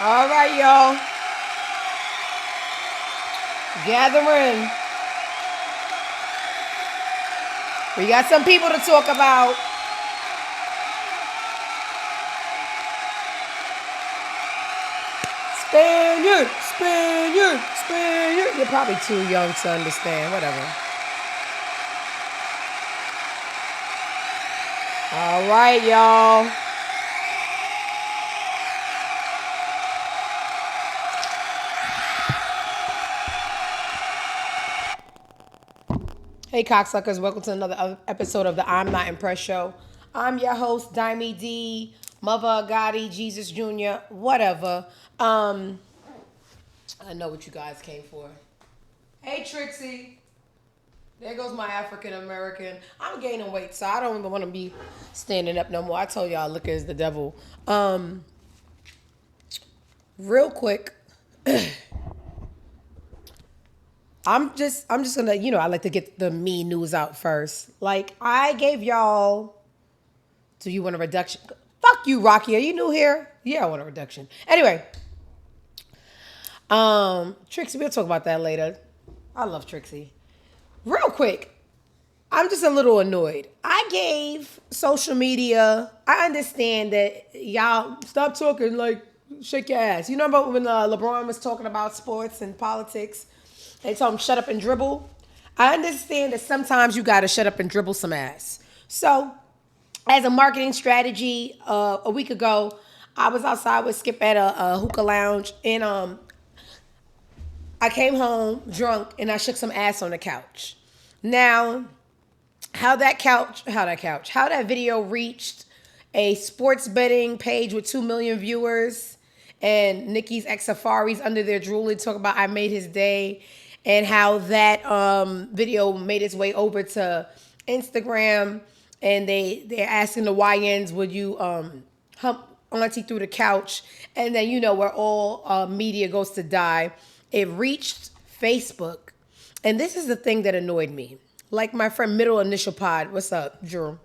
All right, y'all. Gathering. We got some people to talk about. Spaniard, Spaniard, Spaniard. You're probably too young to understand. Whatever. All right, y'all. Hey, cocksuckers. Welcome to another episode of the I'm Not Impressed show. I'm your host, Dimey D, Muva, Gotti, Jesus Jr., whatever. I know what you guys came for. Hey, Trixie. There goes my African American. I'm gaining weight, so I don't even want to be standing up no more. I told y'all, liquor is the devil. Real quick, I'm just gonna, I like to get the me news out first. Like, I gave y'all. Do you want a reduction? Fuck you, Rocky. Are you new here? Yeah, I want a reduction. Anyway, Trixie, we'll talk about that later. I love Trixie. Real quick, I'm just a little annoyed. I gave social media. I understand that y'all stop talking, like shake your ass. You know about when LeBron was talking about sports and politics? They told him shut up and dribble. I understand that sometimes you gotta shut up and dribble some ass. So, as a marketing strategy, a week ago, I was outside with Skip at a hookah lounge, and I came home drunk and I shook some ass on the couch. Now, how that video reached a sports betting page with 2 million viewers, and Nikki's ex Safari's under there drooling, talking about I made his day, and how that video made its way over to Instagram, and they're asking the YNs, would you hump Auntie through the couch, and then where all media goes to die. It reached Facebook, and this is the thing that annoyed me. Like my friend Middle Initial Pod, what's up, Drew?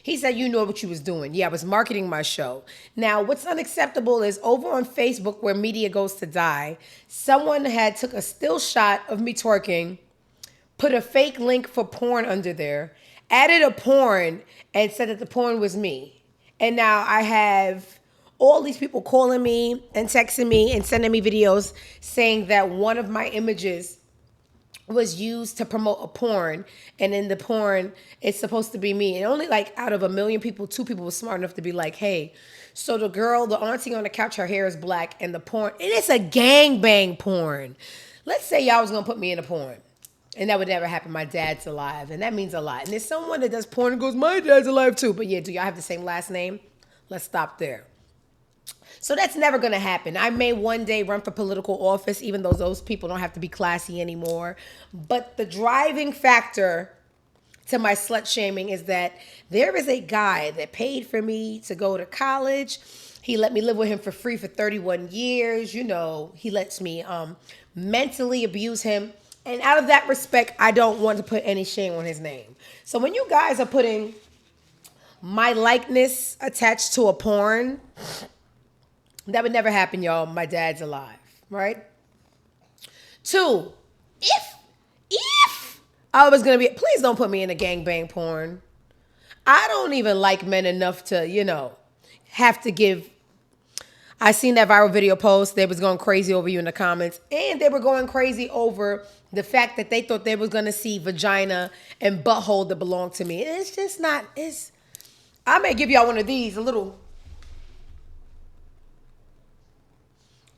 He said, you know what you was doing. Yeah, I was marketing my show. Now, what's unacceptable is over on Facebook, where media goes to die, someone had took a still shot of me twerking, put a fake link for porn under there, added a porn, and said that the porn was me. And now I have all these people calling me and texting me and sending me videos saying that one of my images was used to promote a porn, and in the porn it's supposed to be me, and only like out of a million people, 2 people were smart enough to be like, hey, so the auntie on the couch, her hair is black, and the porn, and it's a gangbang porn. Let's say y'all was gonna put me in a porn, and that would never happen. My dad's alive, and that means a lot. And there's someone that does porn and goes, my dad's alive too. But yeah, do y'all have the same last name? Let's stop there. So that's never going to happen. I may one day run for political office, even though those people don't have to be classy anymore. But the driving factor to my slut shaming is that there is a guy that paid for me to go to college. He let me live with him for free for 31 years. He lets me mentally abuse him. And out of that respect, I don't want to put any shame on his name. So when you guys are putting my likeness attached to a porn, that would never happen, y'all. My dad's alive, right? 2, if I was gonna be, please don't put me in a gangbang porn. I don't even like men enough to, have to give. I seen that viral video post. They was going crazy over you in the comments, and they were going crazy over the fact that they thought they was gonna see vagina and butthole that belong to me. It's just not. I may give y'all one of these, a little.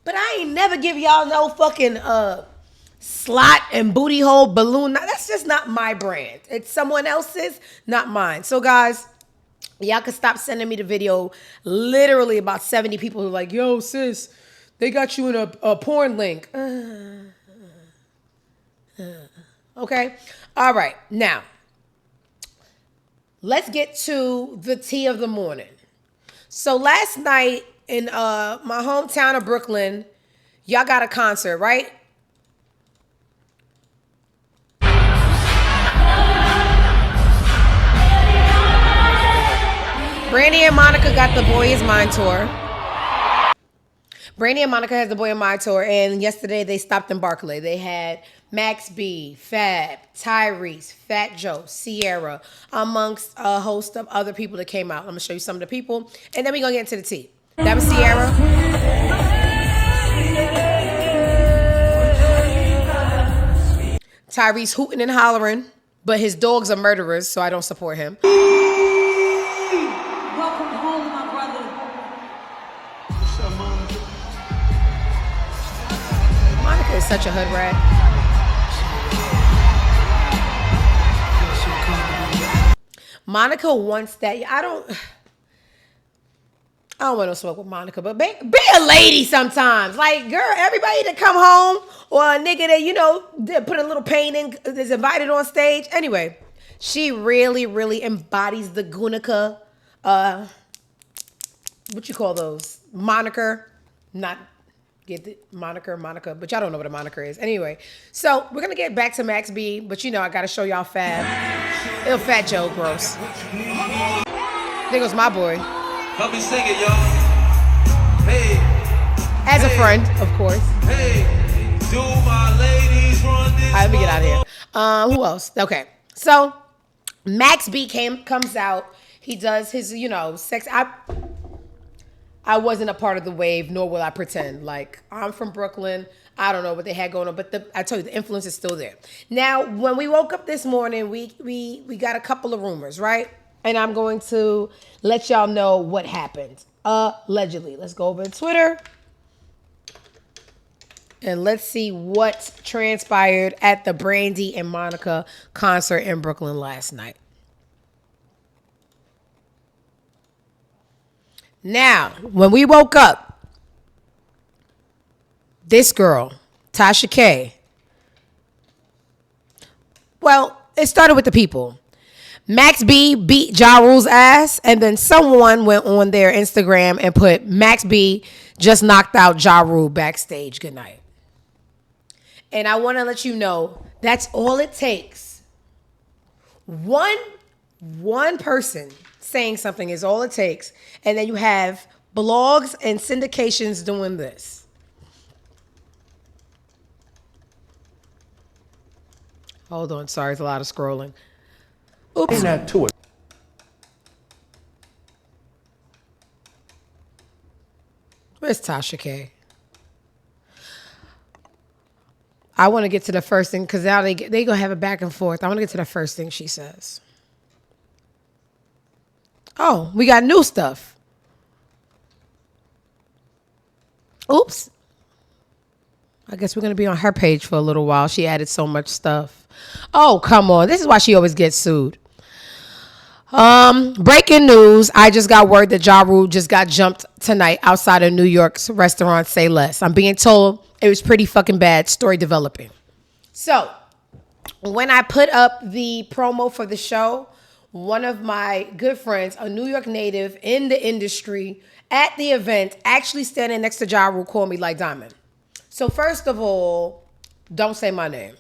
But I ain't never give y'all no fucking slot and booty hole balloon. That's just not my brand. It's someone else's, not mine. So guys, y'all can stop sending me the video. Literally about 70 people who are like, yo, sis, they got you in a porn link. Okay? All right. Now, let's get to the tea of the morning. So last night, in my hometown of Brooklyn, y'all got a concert, right? Brandy and Monica got the Boy Is Mine tour. Brandy and Monica has the Boy in My tour, and yesterday they stopped in Barclay. They had Max B, Fab, Tyrese, Fat Joe, Sierra, amongst a host of other people that came out. I'm gonna show you some of the people, and then we're gonna get into the tea. That was Sierra. Tyrese hooting and hollering, but his dogs are murderers, so I don't support him. Welcome home, my brother. Monica is such a hood rat. Monica wants that. I don't want no smoke with Monica, but be a lady sometimes. Like, girl, everybody that come home or a nigga that, you know, put a little pain in is invited on stage. Anyway, she really, really embodies the Gunica, what you call those? Moniker. Not get the moniker, but y'all don't know what a moniker is. Anyway, so we're going to get back to Max B, but you know, I got to show y'all Fab. It'll Fat Joe, gross. There goes my boy. Help me sing it, y'all. Hey. As a friend, of course. Hey. Do my ladies run this? All right, let me get out of here. Who else? Okay. So Max B comes out. He does his, you know, sex. I wasn't a part of the wave, nor will I pretend. Like, I'm from Brooklyn. I don't know what they had going on, but I tell you, the influence is still there. Now, when we woke up this morning, we got a couple of rumors, right? And I'm going to let y'all know what happened. Allegedly. Let's go over to Twitter. And let's see what transpired at the Brandy and Monica concert in Brooklyn last night. Now, when we woke up, this girl, Tasha K, well, it started with the people. Max B beat Ja Rule's ass, and then someone went on their Instagram and put, Max B just knocked out Ja Rule backstage. Good night. And I want to let you know, that's all it takes. One person saying something is all it takes. And then you have blogs and syndications doing this. Hold on. Sorry, it's a lot of scrolling. Oops. Where's Tasha K? I want to get to the first thing because now they going to have a back and forth. I want to get to the first thing she says. Oh, we got new stuff. Oops. I guess we're going to be on her page for a little while. She added so much stuff. Oh, come on. This is why she always gets sued. Breaking news. I just got word that Ja Rule just got jumped tonight outside of New York's restaurant Say Less. I'm being told it was pretty fucking bad. Story developing. So, when I put up the promo for the show, one of my good friends, a New York native in the industry, at the event, actually standing next to Ja Rule, called me like Diamond. So first of all, don't say my name.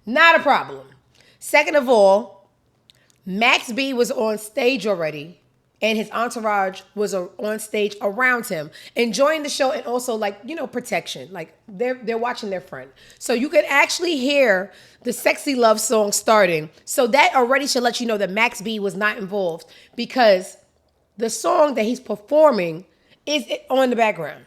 Not a problem. Second of all, Max B was on stage already, and his entourage was on stage around him, enjoying the show, and also, like, you know, protection. Like, they're watching their friend. So you could actually hear the Sexy Love song starting. So that already should let you know that Max B was not involved, because the song that he's performing is on the background.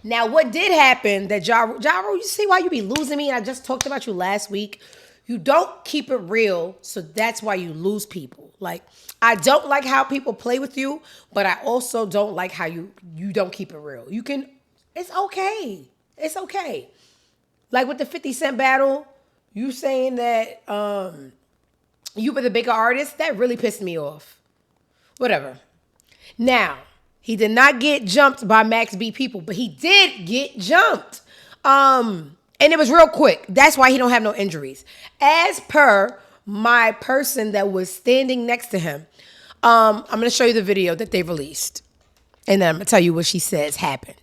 Now, what did happen that Ja Rule, you see why you be losing me? I just talked about you last week. You don't keep it real, so that's why you lose people. Like, I don't like how people play with you, but I also don't like how you don't keep it real. You can, it's okay. It's okay. Like with the 50 Cent battle, you saying that you were the bigger artist, that really pissed me off. Whatever. Now, he did not get jumped by Max B people, but he did get jumped. And it was real quick. That's why he don't have no injuries. As per my person that was standing next to him, I'm going to show you the video that they released. And then I'm going to tell you what she says happened.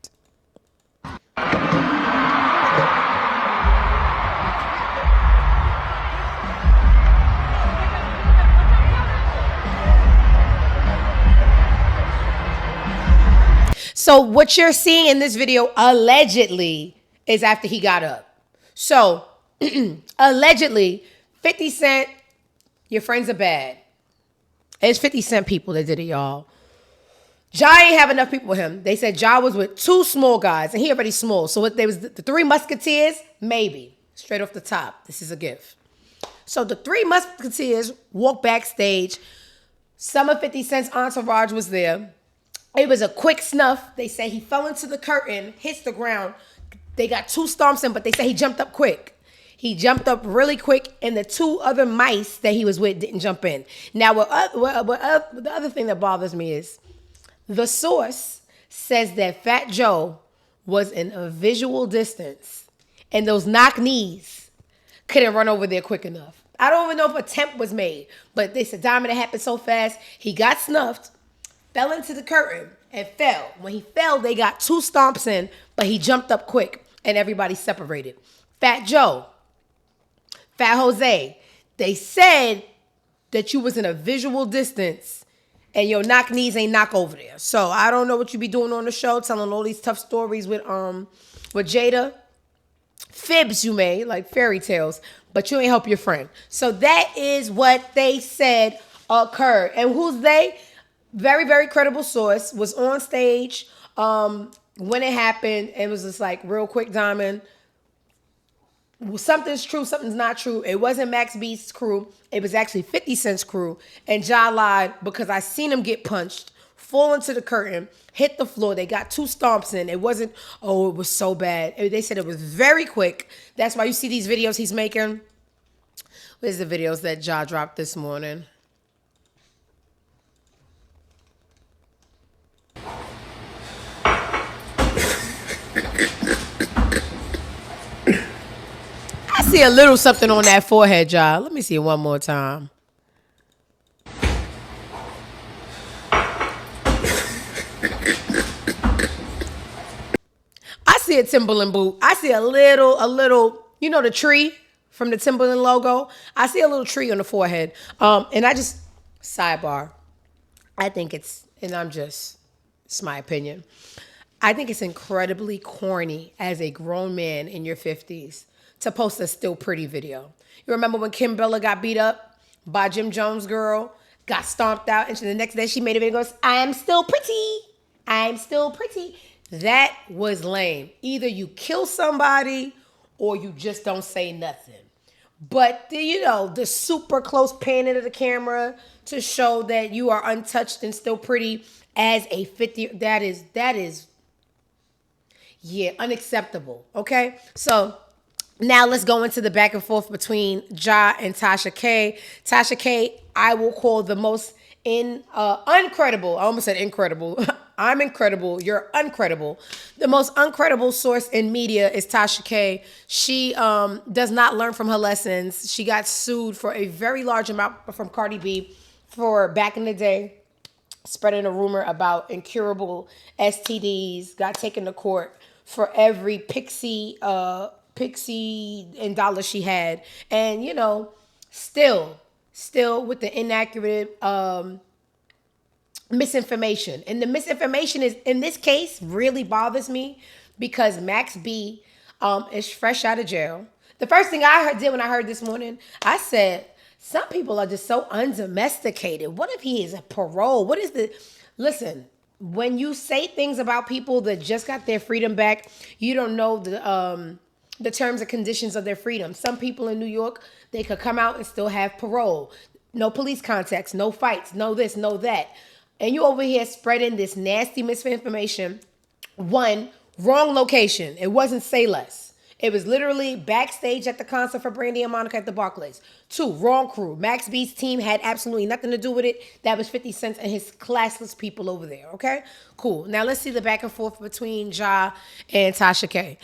So what you're seeing in this video allegedly is after he got up. So allegedly, 50 Cent, your friends are bad. It's 50 Cent people that did it, y'all. Ja ain't have enough people with him. They said Ja was with two small guys, and he already small. So there was the three Musketeers, maybe. Straight off the top. This is a gift. So the three Musketeers walked backstage. Some of 50 Cent's entourage was there. It was a quick snuff. They say he fell into the curtain, hits the ground. They got two stomps in, but they say he jumped up quick. He jumped up really quick, and the two other mice that he was with didn't jump in. Now, the other thing that bothers me is the source says that Fat Joe was in a visual distance, and those knock knees couldn't run over there quick enough. I don't even know if an attempt was made, but they said, Diamond, it happened so fast. He got snuffed, fell into the curtain, and fell. When he fell, they got two stomps in, but he jumped up quick, and everybody separated. Fat Joe, Fat Jose, they said that you was in a visual distance and your knock knees ain't knock over there. So I don't know what you be doing on the show, telling all these tough stories with Jada. Fibs you made, like fairy tales, but you ain't help your friend. So that is what they said occurred. And who's they? Very, very credible source, was on stage when it happened. It was just like real quick, Diamond. Something's true, something's not true. It wasn't Max B's crew. It was actually 50 Cent's crew. And Ja lied because I seen him get punched, fall into the curtain, hit the floor. They got two stomps in. It wasn't, oh, it was so bad. They said it was very quick. That's why you see these videos he's making. Where's the videos that Ja dropped this morning? I see a little something on that forehead, Ja. Let me see it one more time. I see a Timberland boot. I see a little, you know the tree from the Timberland logo? I see a little tree on the forehead. And I just, sidebar, I think it's my opinion. I think it's incredibly corny as a grown man in your 50s to post a still pretty video. You remember when Kim Bella got beat up by Jim Jones' girl, got stomped out, and the next day she made a video and goes, I am still pretty. I am still pretty. That was lame. Either you kill somebody or you just don't say nothing. But the super close panning of the camera to show that you are untouched and still pretty as a 50, that is unacceptable. Okay? So now let's go into the back and forth between Ja and Tasha K. Tasha K, I will call the most uncredible. I almost said incredible. I'm incredible. You're uncredible. The most uncredible source in media is Tasha K. She does not learn from her lessons. She got sued for a very large amount from Cardi B for back in the day spreading a rumor about incurable STDs. Got taken to court for every pixie and dollar she had, and still with the inaccurate misinformation. And the misinformation is, in this case, really bothers me because Max B is fresh out of jail. The first thing I did when I heard this morning, I said, some people are just so undomesticated. What if he is a parole? Listen, when you say things about people that just got their freedom back, you don't know the terms and conditions of their freedom. Some people in New York, they could come out and still have parole. No police contacts, no fights, no this, no that. And you over here spreading this nasty misinformation. One, wrong location. It wasn't Say Less. It was literally backstage at the concert for Brandy and Monica at the Barclays. Two, wrong crew. Max B's team had absolutely nothing to do with it. That was 50 Cent and his classless people over there, okay? Cool. Now let's see the back and forth between Ja and Tasha K.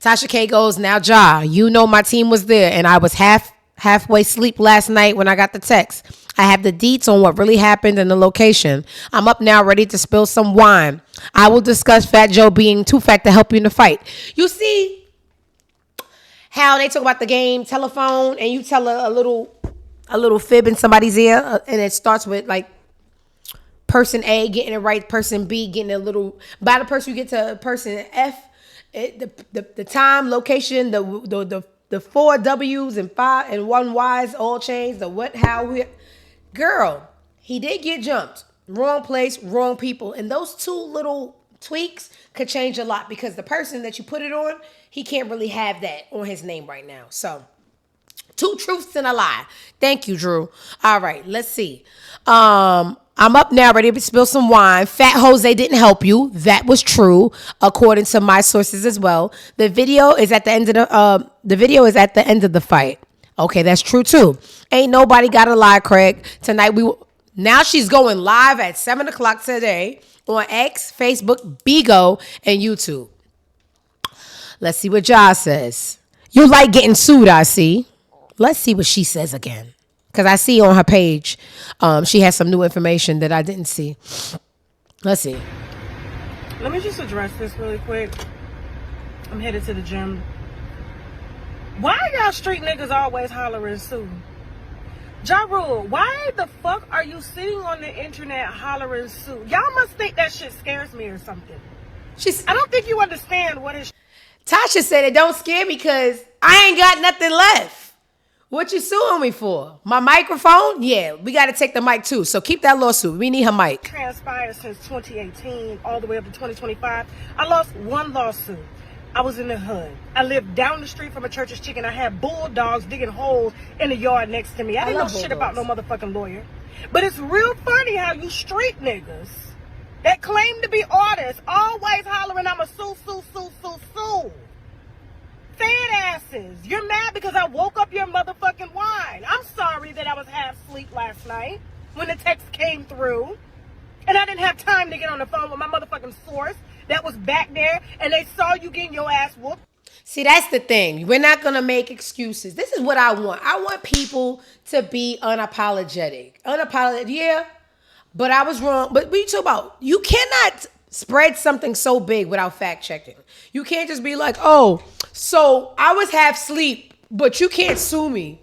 Tasha K goes, now Ja, you know my team was there and I was halfway asleep last night when I got the text. I have the deets on what really happened and the location. I'm up now ready to spill some wine. I will discuss Fat Joe being too fat to help you in the fight. You see how they talk about the game telephone and you tell a little a little fib in somebody's ear, and it starts with like person A getting it right, person B getting a little. By the person you get to person F, the time, location, the four W's and five and one Y's all changed. The what, how, we. Girl, he did get jumped. Wrong place, wrong people, and those two little tweaks could change a lot because the person that you put it on, he can't really have that on his name right now. So, two truths and a lie. Thank you, Drew. All right, let's see. I'm up now, ready to spill some wine. Fat Jose didn't help you. That was true, according to my sources as well. The video is at the end of the fight. Okay, that's true too. Ain't nobody got a lie, Craig. Tonight now she's going live at 7:00 today on X, Facebook, Bigo, and YouTube. Let's see what Ja says. You like getting sued, I see. Let's see what she says again. Because I see on her page, she has some new information that I didn't see. Let's see. Let me just address this really quick. I'm headed to the gym. Why are y'all street niggas always hollering Sue? Ja Rule, why the fuck are you sitting on the internet hollering Sue? Y'all must think that shit scares me or something. I don't think you understand what is. Tasha said it don't scare me because I ain't got nothing left. What you suing me for? My microphone? Yeah, we got to take the mic too. So keep that lawsuit. We need her mic. Transpired since 2018 all the way up to 2025. I lost one lawsuit. I was in the hood. I lived down the street from a Church's Chicken. I had bulldogs digging holes in the yard next to me. I didn't know shit about no motherfucking lawyer. But it's real funny how you street niggas that claim to be artists always hollering, I'm a sue. Fat asses. You're mad because I woke up your motherfucking wine. I'm sorry that I was half asleep last night when the text came through. And I didn't have time to get on the phone with my motherfucking source that was back there, and they saw you getting your ass whooped. See, that's the thing. We're not going to make excuses. This is what I want. I want people to be unapologetic. Yeah, but I was wrong. But what you talk about? You cannot spread something so big without fact checking. You can't just be like, oh, so I was half asleep, but you can't sue me.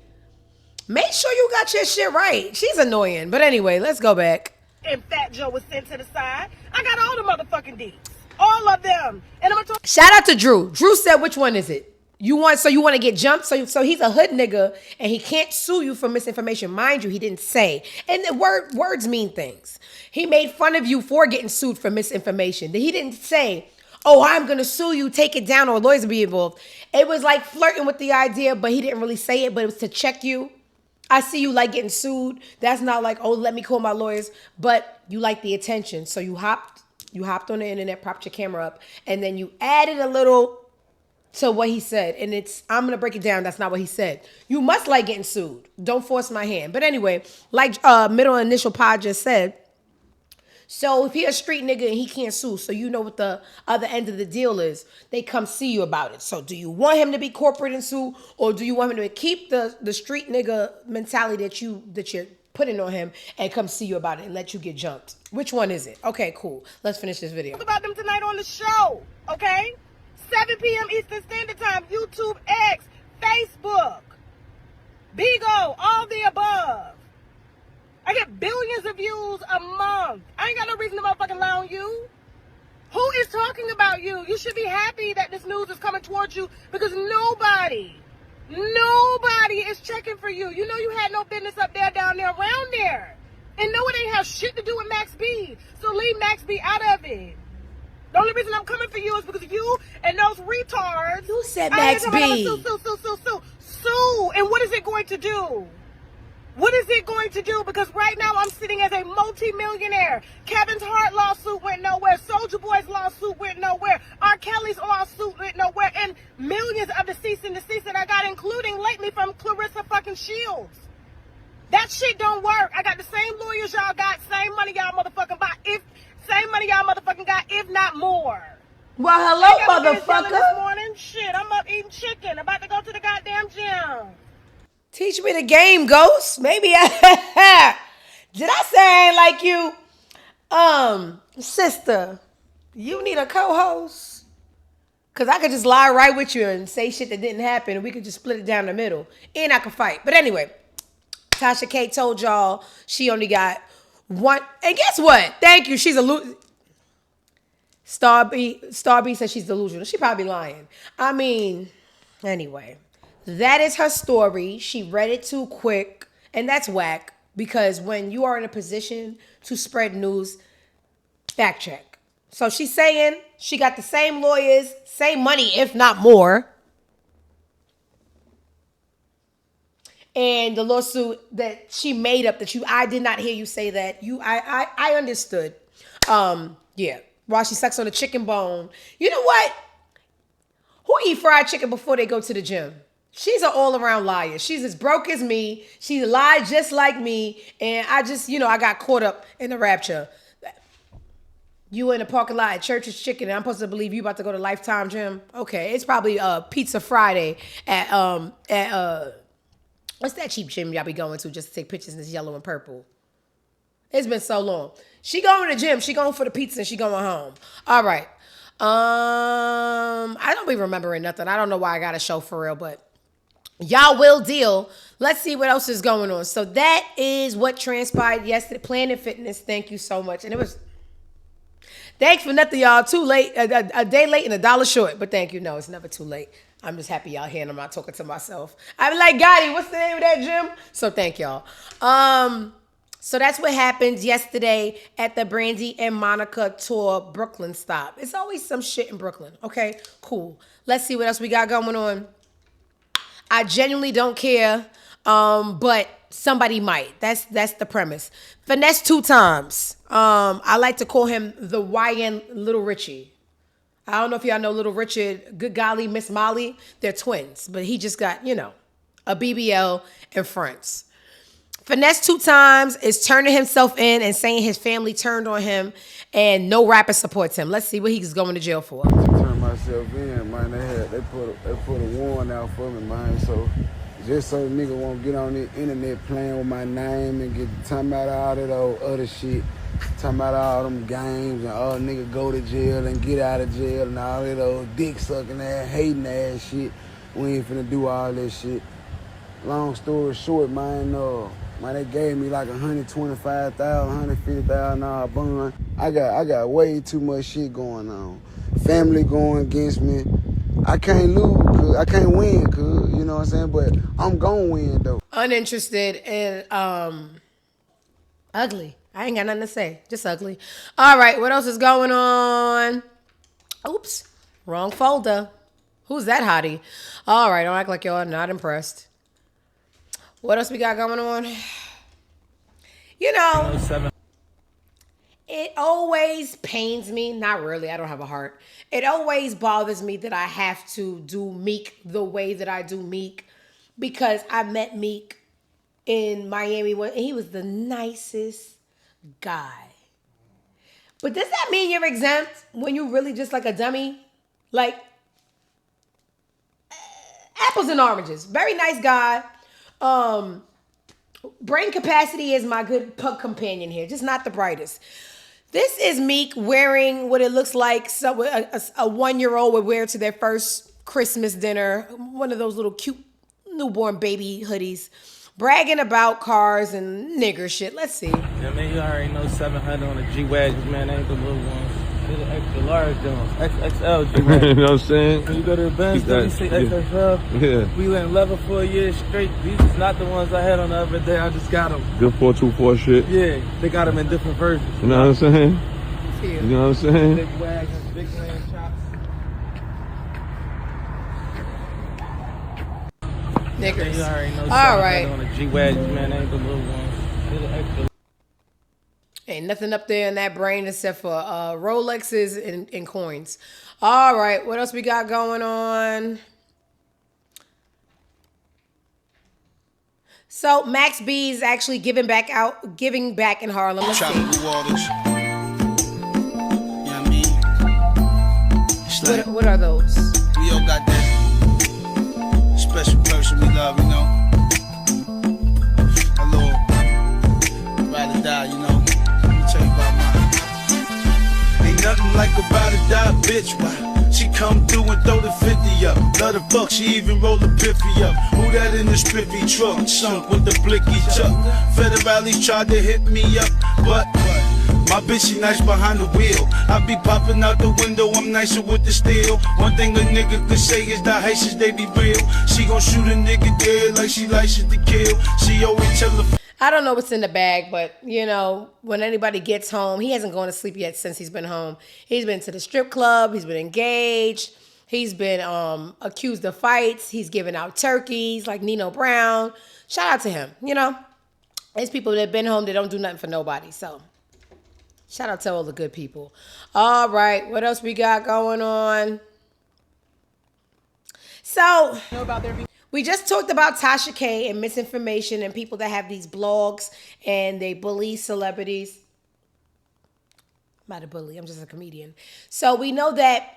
Make sure you got your shit right. She's annoying. But anyway, let's go back. And Fat Joe was sent to the side. I got all the motherfucking deeds. All of them. And I'm gonna talk. Shout out to Drew. Drew said, which one is it? You want to get jumped? So he's a hood nigga and he can't sue you for misinformation. Mind you, he didn't say. And the words mean things. He made fun of you for getting sued for misinformation. He didn't say, oh, I'm going to sue you, take it down, or lawyers will be involved. It was like flirting with the idea, but he didn't really say it, but it was to check you. I see you like getting sued. That's not like, oh, let me call my lawyers, but you like the attention. So you hopped on the internet, propped your camera up, and then you added a little to what he said. And I'm going to break it down. That's not what he said. You must like getting sued. Don't force my hand. But anyway, like middle initial pod just said, so if he a street nigga and he can't sue, so you know what the other end of the deal is, they come see you about it. So do you want him to be corporate and sue, or do you want him to keep the street nigga mentality that you're putting on him and come see you about it and let you get jumped? Which one is it? Okay, cool. Let's finish this video. Talk about them tonight on the show, okay? 7 p.m. Eastern Standard Time, YouTube, X, Facebook, Bigo, all the above. I get billions of views a month. I ain't got no reason to motherfucking lie on you. Who is talking about you? You should be happy that this news is coming towards you because nobody is checking for you. You know you had no business up there, down there, around there. And no, it ain't have shit to do with Max B. So leave Max B out of it. The only reason I'm coming for you is because you and those retards. Who said Max B? Sue. And what is it going to do? What is it going to do? Because right now I'm sitting as a multi-millionaire. Kevin's Hart lawsuit went nowhere. Soulja Boy's lawsuit went nowhere. R. Kelly's lawsuit went nowhere. And millions of the cease and desist that I got, including lately from Clarissa fucking Shields. That shit don't work. I got the same lawyers y'all got, same money y'all motherfucking got, if not more. Well, hello, motherfucker. This morning, shit, I'm up eating chicken. About to go to the goddamn gym. Teach me the game, Ghost. Maybe I did I say I ain't like you? Sister, you need a co-host? Cause I could just lie right with you and say shit that didn't happen and we could just split it down the middle. And I could fight. But anyway, Tasha K told y'all she only got one. And guess what? Thank you. She's a Star B says she's delusional. She probably lying. I mean, anyway, that is her story. She read it too quick, and that's whack because when you are in a position to spread news, fact check. So she's saying she got the same lawyers, same money, if not more. And the lawsuit that she made up I did not hear you say that. I understood. Yeah. While she sucks on a chicken bone. You know what? Who eat fried chicken before they go to the gym? She's an all-around liar. She's as broke as me. She lied just like me. And I just, I got caught up in the rapture. You in the parking lot at Church's Chicken, and I'm supposed to believe you about to go to Lifetime Gym? Okay, it's probably Pizza Friday at what's that cheap gym y'all be going to just to take pictures in this yellow and purple? It's been so long. She going to the gym. She going for the pizza and she going home. All right. I don't be remembering nothing. I don't know why I got a show for real, but y'all will deal. Let's see what else is going on. So that is what transpired yesterday. Planet Fitness, thank you so much. And it was, thanks for nothing, y'all. Too late, a day late and $1 short. But thank you. No, it's never too late. I'm just happy y'all here and I'm not talking to myself. I'm like, Gotti, what's the name of that gym? So thank y'all. So that's what happened yesterday at the Brandy and Monica tour Brooklyn stop. It's always some shit in Brooklyn. Okay, cool. Let's see what else we got going on. I genuinely don't care, but somebody might. That's the premise. Finesse 2 times. I like to call him the YN Little Richie. I don't know if y'all know Little Richard, Good Golly, Miss Molly. They're twins, but he just got, a BBL and fronts. Finesse 2 times is turning himself in and saying his family turned on him and no rapper supports him. Let's see what he's going to jail for. Turn myself in, man. They put a warrant out for me, man. So just so nigga won't get on the internet playing with my name and get talking about all that old other shit. Talking about all them games and all nigga go to jail and get out of jail and all that old dick sucking ass, hating ass shit. We ain't finna do all that shit. Long story short, man, they gave me like $125,000, $150,000 bond. I got way too much shit going on. Family going against me. I can't lose, cause I can't win, cause you know what I'm saying. But I'm gonna win though. Uninterested and ugly. I ain't got nothing to say. Just ugly. All right, what else is going on? Oops, wrong folder. Who's that hottie? All right, don't act like y'all not impressed. What else we got going on? It always pains me. Not really. I don't have a heart. It always bothers me that I have to do Meek the way that I do Meek because I met Meek in Miami and he was the nicest guy. But does that mean you're exempt when you really just like a dummy? Like apples and oranges. Very nice guy. Brain capacity is my good pug companion here, just not the brightest. This is Meek wearing what it looks like a 1-year-old would wear to their first Christmas dinner, one of those little cute newborn baby hoodies, bragging about cars and nigger shit. Let's see. Yeah, man, you already know 700 on the G-Wagons, man. They ain't the little ones. They're the extra large ones. XXL G-Wagons. You know what I'm saying? When you go to the Benz, you see XXL. Yeah. We went leather for a year straight. These is not the ones I had on the other day. I just got them. Good 424 shit. Yeah, they got them in different versions. You know what I'm saying? You know what I'm saying? Big wagons, big land chops. Niggers. You already know All right. on the G-Wagons, man. They ain't the little ones. They're the extra. Ain't nothing up there in that brain except for Rolexes and coins. All right, what else we got going on? So Max B is actually giving back in Harlem. Let's see. Tropical waters. You know what I mean? It's like What are those? we all got that special person we love, you know. A little ride or die, you know. Let me tell you about mine. Ain't nothing like a ride or die, bitch. Why? She come through and throw the 50 up. Love the fuck, she even roll the piffy up. Who that in the spiffy truck? Sunk with the blicky chuck. Federales tried to hit me up, but my bitch, she nice behind the wheel. I be popping out the window, I'm nicer with the steel. One thing a nigga could say is the Haitians, they be real. She gon' shoot a nigga dead like she licensed to kill. She always tell the I don't know what's in the bag, but, you know, when anybody gets home, he hasn't gone to sleep yet since he's been home. He's been to the strip club. He's been engaged. He's been accused of fights. He's giving out turkeys like Nino Brown. Shout out to him. You know, there's people that have been home that don't do nothing for nobody. So shout out to all the good people. All right. What else we got going on? So we just talked about Tasha K and misinformation and people that have these blogs and they bully celebrities. I'm not a bully. I'm just a comedian. So we know that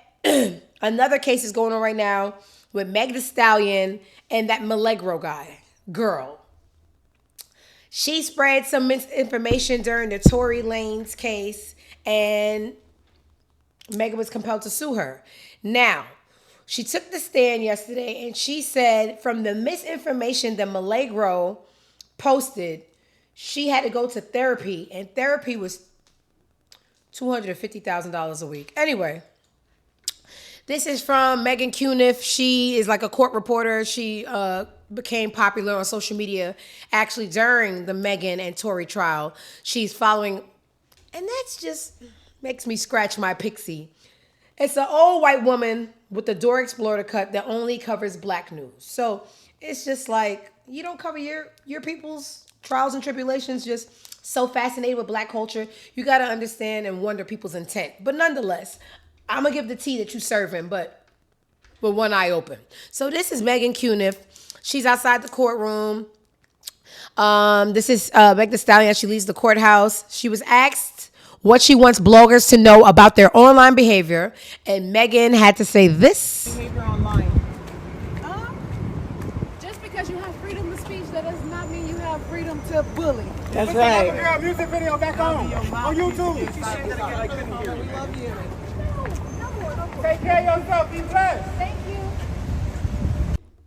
another case is going on right now with Meg Thee Stallion and that Milagro girl. She spread some misinformation during the Tory Lanez case and Megan was compelled to sue her. Now, she took the stand yesterday and she said from the misinformation that Milagro posted, she had to go to therapy and therapy was $250,000 a week. Anyway, this is from Megan Cuniff. She is like a court reporter. She became popular on social media actually during the Megan and Tory trial. She's following, and that's just makes me scratch my pixie. It's an old white woman with the Door Explorer cut that only covers black news. So it's just like, you don't cover your people's trials and tribulations, just so fascinated with black culture. You got to understand and wonder people's intent. But nonetheless, I'm going to give the tea that you serving, but with one eye open. So this is Megan Cuniff. She's outside the courtroom. This is Meg Thee Stallion as she leaves the courthouse. She was asked what she wants bloggers to know about their online behavior. And Megan had to say this. Behavior online. Just because you have freedom of speech, that does not mean you have freedom to bully. That's right. Girl, music video back on YouTube. We love you. Take care of yourself. Be blessed. Thank you.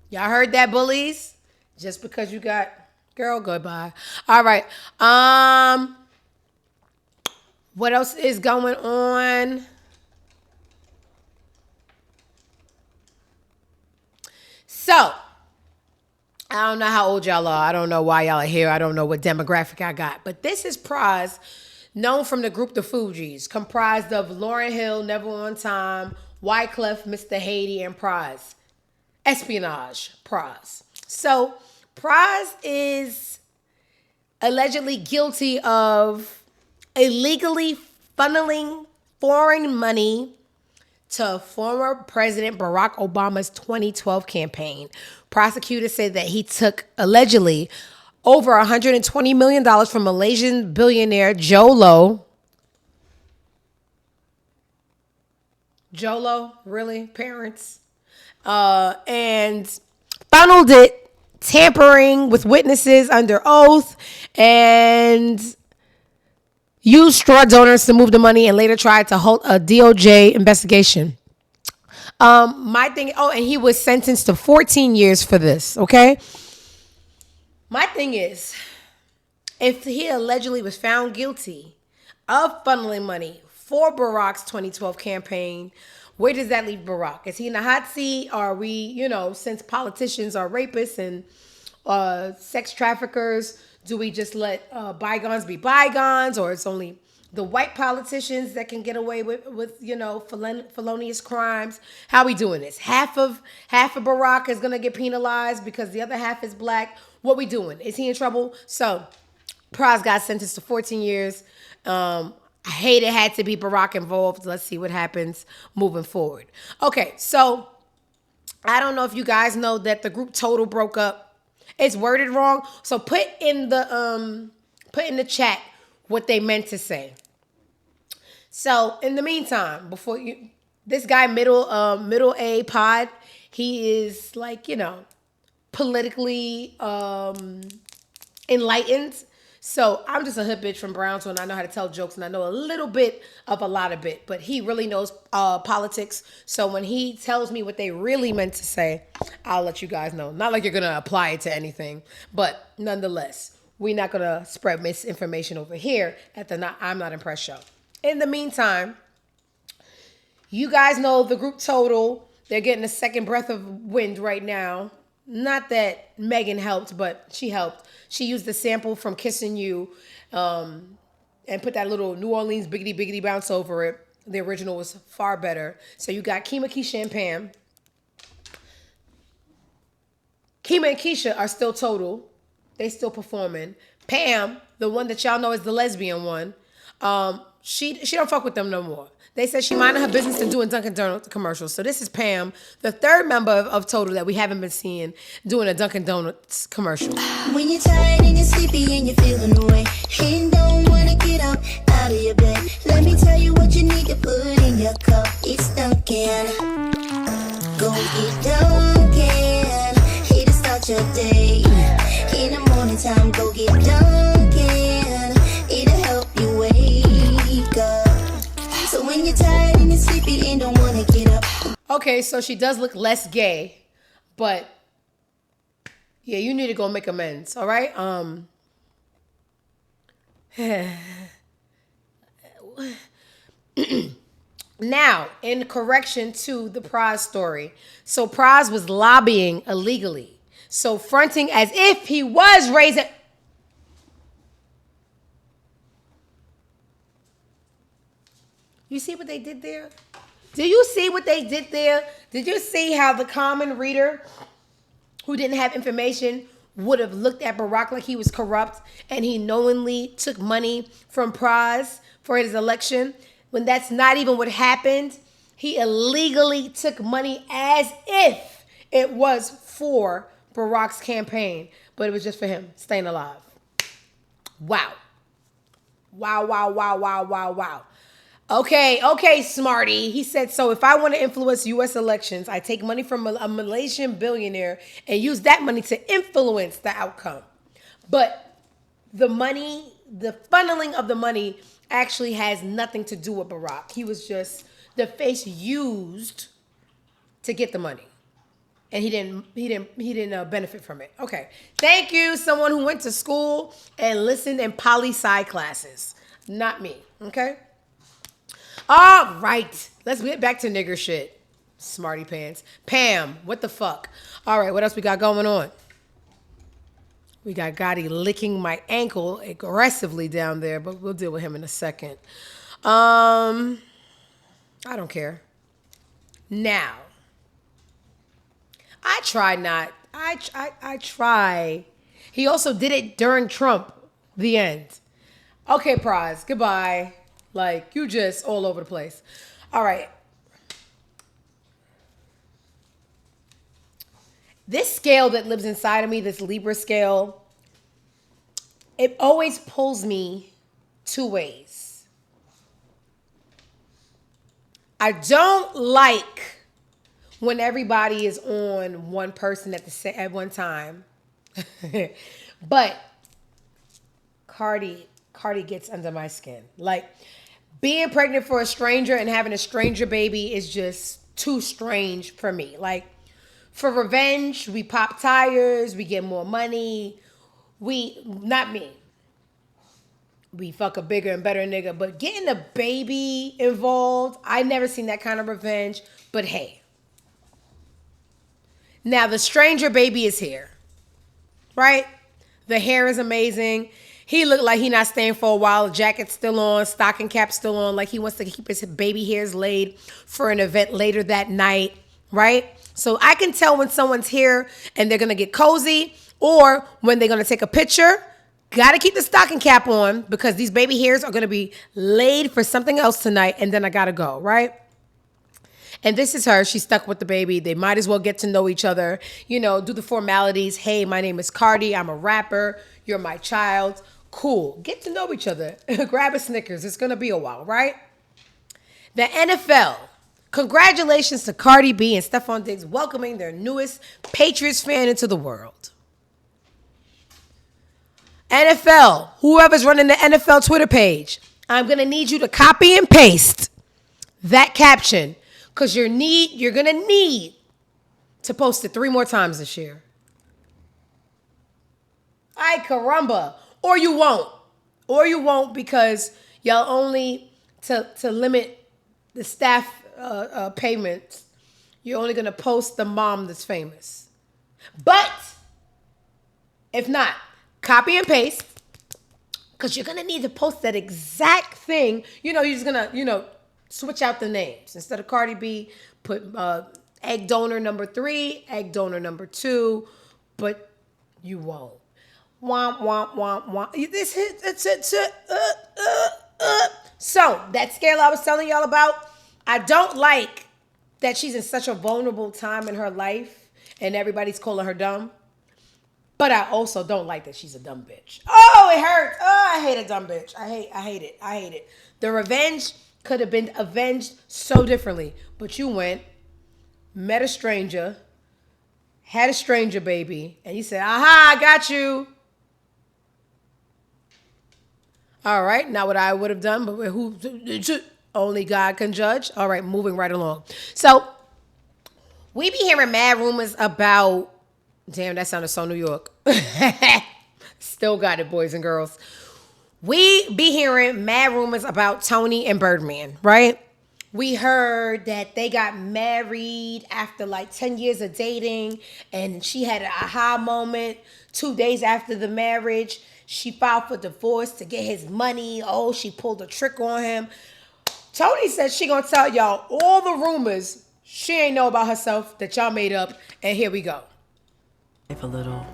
Y'all heard that, bullies? Just because you got, girl, goodbye. All right. What else is going on? So, I don't know how old y'all are. I don't know why y'all are here. I don't know what demographic I got. But this is Pras, known from the group The Fugees, comprised of Lauryn Hill, Never On Time, Wyclef, Mr. Haiti, and Pras. Espionage, Pras. So, Pras is allegedly guilty of illegally funneling foreign money to former President Barack Obama's 2012 campaign. Prosecutors said that he took allegedly over $120 million from Malaysian billionaire Jolo. Jolo, really? Parents? And funneled it, tampering with witnesses under oath, and used straw donors to move the money and later tried to halt a DOJ investigation. And he was sentenced to 14 years for this, okay? My thing is, if he allegedly was found guilty of funneling money for Barack's 2012 campaign, where does that leave Barack? Is he in the hot seat? Are we, since politicians are rapists and sex traffickers, do we just let bygones be bygones, or it's only the white politicians that can get away with felonious crimes? How are we doing this? Half of Barack is gonna get penalized because the other half is black. What we doing? Is he in trouble? So Pras got sentenced to 14 years. I hate it had to be Barack involved. Let's see what happens moving forward. Okay, so I don't know if you guys know that the group Total broke up. It's worded wrong, so put in the chat what they meant to say. So in the meantime, this guy middle A pod, he is like politically enlightened. So I'm just a hood bitch from Brownsville, and I know how to tell jokes, and I know a little bit of a lot of it. But he really knows politics. So when he tells me what they really meant to say, I'll let you guys know. Not like you're gonna apply it to anything, but nonetheless, we're not gonna spread misinformation over here at the I'm Not Impressed show. In the meantime, you guys know the group Total. They're getting a second breath of wind right now. Not that Megan helped, but she helped. She used the sample from Kissing You and put that little New Orleans biggity biggity bounce over it. The original was far better. So you got Kima, Keisha, and Pam. Kima and Keisha are still Total. They still performing. Pam, the one that y'all know is the lesbian one, she don't fuck with them no more. They said she minded her business and doing Dunkin' Donuts commercials. So this is Pam, the third member of Total that we haven't been seeing doing a Dunkin' Donuts commercial. When you're tired and you're sleepy and you're feeling away and don't wanna get up out of your bed, let me tell you what you need to put in your cup. It's Dunkin'. Go get Dunkin'. Here to start your day. In the morning time, go get Dunkin'. It'll help you wake up. So when you're tired and you're sleepy and don't wanna get up. Okay, so she does look less gay, but yeah, you need to go make amends, all right? Now, in correction to the Pras story. So Pras was lobbying illegally. So fronting as if he was raising... You see what they did there? Do you see what they did there? Did you see how the common reader who didn't have information would have looked at Barack like he was corrupt and he knowingly took money from Pras for his election when that's not even what happened? He illegally took money as if it was for Barack's campaign, but it was just for him staying alive. Wow. Wow, wow, wow, wow, wow, wow. Okay, smarty. He said, so if I want to influence U.S. elections, I take money from a Malaysian billionaire and use that money to influence the outcome. But the money, the funneling of the money actually has nothing to do with Barack. He was just the face used to get the money. And he didn't benefit from it. Okay. Thank you, someone who went to school and listened in poli-sci classes. Not me. Okay? All right, let's get back to nigger shit. Smarty pants. Pam, what the fuck? All right, what else we got going on? We got Gotti licking my ankle aggressively down there, but we'll deal with him in a second. I don't care. Now, I try. He also did it during Trump, the end. Okay, Pras, goodbye. Like, you just all over the place. All right. This scale that lives inside of me, this Libra scale, it always pulls me two ways. I don't like when everybody is on one person at one time. But Cardi gets under my skin. Like, being pregnant for a stranger and having a stranger baby is just too strange for me. Like, for revenge, we pop tires, we get more money. Not me. We fuck a bigger and better nigga. But getting a baby involved, I never seen that kind of revenge. But hey. Now, the stranger baby is here. Right? The hair is amazing. He looked like he not staying for a while. Jacket's still on, stocking cap still on, like he wants to keep his baby hairs laid for an event later that night, right? So I can tell when someone's here and they're going to get cozy or when they're going to take a picture. Got to keep the stocking cap on because these baby hairs are going to be laid for something else tonight and then I got to go, right? And this is her. She's stuck with the baby. They might as well get to know each other, do the formalities. Hey, my name is Cardi. I'm a rapper. You're my child. Cool. Get to know each other. Grab a Snickers. It's going to be a while, right? The NFL. Congratulations to Cardi B and Stephon Diggs welcoming their newest Patriots fan into the world. NFL, whoever's running the NFL Twitter page, I'm going to need you to copy and paste that caption because you're going to need to post it 3 more times this year. Ay, caramba. Or you won't. Or you won't because y'all only, to limit the staff payments, you're only going to post the mom that's famous. But if not, copy and paste because you're going to need to post that exact thing. You know, you're just going to, switch out the names. Instead of Cardi B, put egg donor number 3, egg donor number 2, but you won't. Womp, womp, womp, womp. So, that scale I was telling y'all about, I don't like that she's in such a vulnerable time in her life and everybody's calling her dumb. But I also don't like that she's a dumb bitch. Oh, it hurts. Oh, I hate a dumb bitch. I hate it. The revenge could have been avenged so differently. But you went, met a stranger, had a stranger baby, and you said, aha, I got you. All right, not what I would have done, but who only God can judge. All right, moving right along. So we be hearing mad rumors about, damn, that sounded so New York. Still got it, boys and girls. We be hearing mad rumors about Tony and Birdman, right? We heard that they got married after like 10 years of dating, and she had an aha moment 2 days after the marriage. She filed for divorce to get his money. Oh, she pulled a trick on him. Tony said she gonna tell y'all all the rumors she ain't know about herself that y'all made up, and here we go. A little,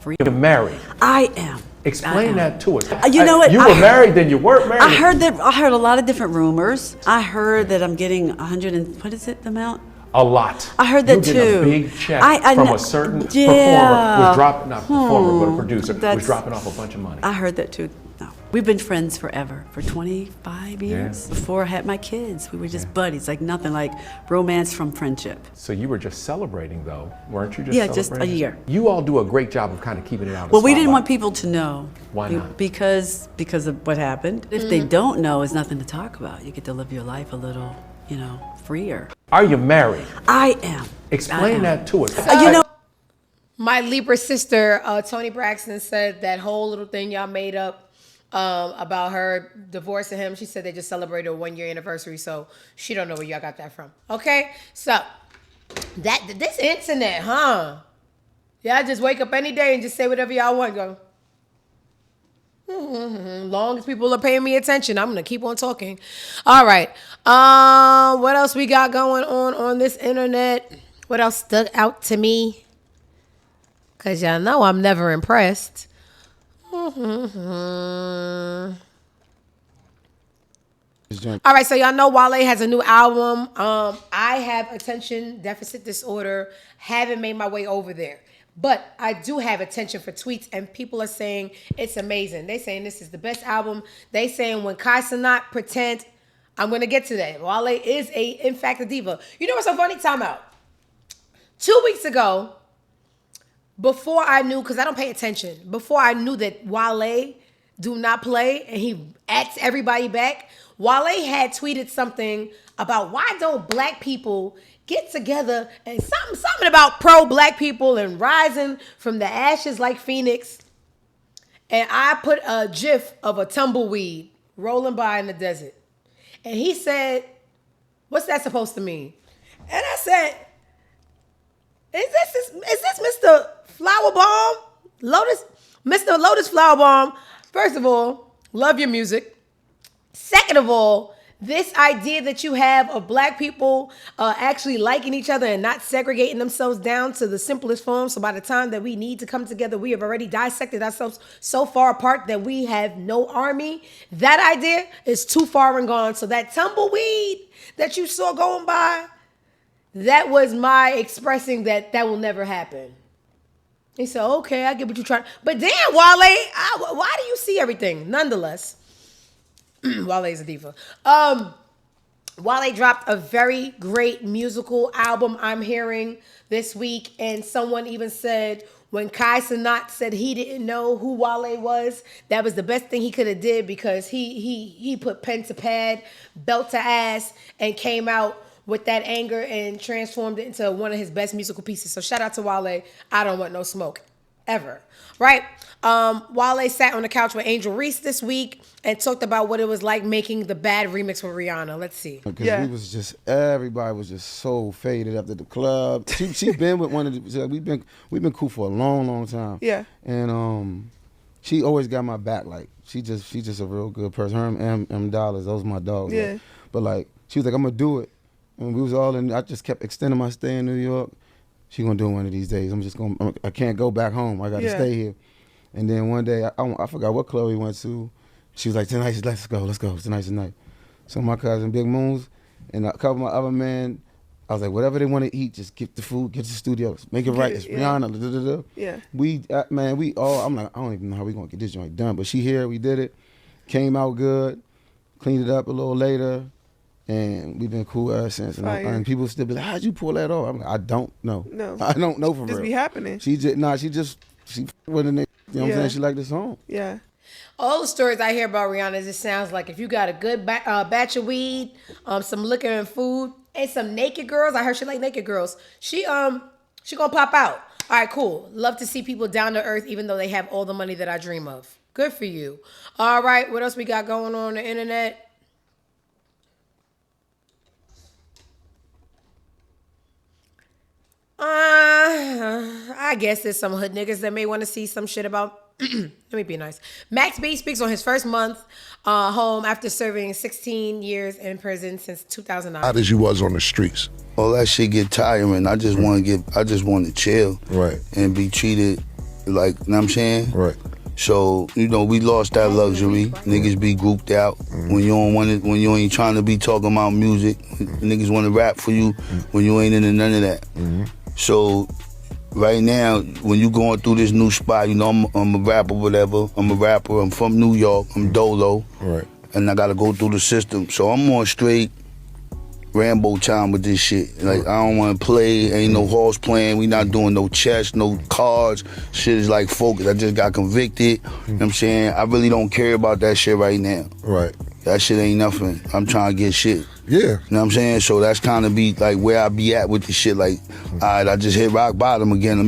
free. You're married. I am. Explain that to us. You know what? You were married, then you weren't married. I heard a lot of different rumors. I heard that I'm getting 100 and what is it, the amount? A lot. I heard that too. You get a big check from a certain performer was dropping, not performer, but a producer was dropping off a bunch of money. I heard that too. No. We've been friends forever, for 25 years. Yeah. Before I had my kids, we were just buddies, like nothing, like romance from friendship. So you were just celebrating though, weren't you? Just a year. You all do a great job of kind of keeping it out of the Well, we didn't want people to know. Why not? Because of what happened. If they don't know, it's nothing to talk about. You get to live your life a little, freer. Are you married? I am. Explain that to us. My Libra sister, Toni Braxton, said that whole little thing y'all made up about her divorcing him. She said they just celebrated a 1-year anniversary, so she don't know where y'all got that from. Okay? So, this internet, huh? Y'all just wake up any day and just say whatever y'all want. Go, long as people are paying me attention, I'm going to keep on talking. All right. What else we got going on this internet? What else stuck out to me? Because y'all know I'm never impressed. All right, so y'all know Wale has a new album. I have attention deficit disorder. Haven't made my way over there. But I do have attention for tweets, and people are saying it's amazing. They saying this is the best album. They saying when Kai Cenat pretend, I'm going to get to that. Wale is in fact, a diva. You know what's so funny? Time out. 2 weeks ago, before I knew, because I don't pay attention, before I knew that Wale do not play, and he acts everybody back, Wale had tweeted something about why don't black people get together and something about pro-black people and rising from the ashes like Phoenix. And I put a gif of a tumbleweed rolling by in the desert. And he said, what's that supposed to mean? And I said, is this Mr. Flower Bomb? Mr. Lotus Flower Bomb. First of all, love your music. Second of all, this idea that you have of black people actually liking each other and not segregating themselves down to the simplest form. So by the time that we need to come together, we have already dissected ourselves so far apart that we have no army. That idea is too far and gone. So that tumbleweed that you saw going by, that was my expressing that will never happen. He said, okay, I get what you're trying. But damn, Wale, why do you see everything? Nonetheless, Wale is a diva. Wale dropped a very great musical album I'm hearing this week. And someone even said, When Kai Cenat said he didn't know who Wale was, that was the best thing he could have did because he put pen to pad, belt to ass, and came out with that anger and transformed it into one of his best musical pieces. So shout out to Wale. I don't want no smoke. Ever. Right? Wale sat on the couch with Angel Reese this week and talked about what it was like making the Bad remix with Rihanna. Let's see. Because everybody was just so faded after the club. She been with one of the, we've been cool for a long time. Yeah. And she always got my back. Like she just a real good person. Her and M Dollars, those my dogs. Yeah. Like. But like she was like, I'm gonna do it. And we was all in. I just kept extending my stay in New York. She gonna do it one of these days. I can't go back home. I gotta stay here. And then one day, I forgot what club we went to. She was like, tonight's, let's go. Tonight's the night. So my cousin Big Moons and a couple of my other men, I was like, whatever they want to eat, just get the food, get to the studios, make it right. It's Rihanna. Da, da, da. Yeah. I'm like, I don't even know how we gonna get this joint done. But she here, we did it. Came out good. Cleaned it up a little later. And we've been cool ever since. And people still be like, how'd you pull that off? I'm like, I don't know. No. I don't know for real. Just be happening. She with the nigga. You know what I'm saying? She liked the song. Yeah. All the stories I hear about Rihanna is it sounds like if you got a good batch of weed, some liquor and food, and some naked girls. I heard she like naked girls. She gonna pop out. All right, cool. Love to see people down to earth, even though they have all the money that I dream of. Good for you. All right, what else we got going on the internet? I guess there's some hood niggas that may want to see some shit about. Let me be nice. Max B speaks on his first month home after serving 16 years in prison since 2009. How as you was on the streets? All that shit get tiring. I just want to chill. Right. And be treated like, you know what I'm saying? Right. So, we lost that luxury. Niggas be grouped out. When you ain't trying to be talking about music, niggas want to rap for you when you ain't into none of that. So right now, when you going through this new spot, I'm a rapper, whatever. I'm a rapper. I'm from New York. I'm Dolo. Right. And I got to go through the system. So I'm on straight Rambo time with this shit. Like, I don't want to play. Ain't no horse playing. We not doing no chess, no cards. Shit is like focus. I just got convicted. You know what I'm saying? I really don't care about that shit right now. Right. That shit ain't nothing. I'm trying to get shit. Yeah. You know what I'm saying? So that's kind of be like where I be at with the shit. Like, all right, I just hit rock bottom again.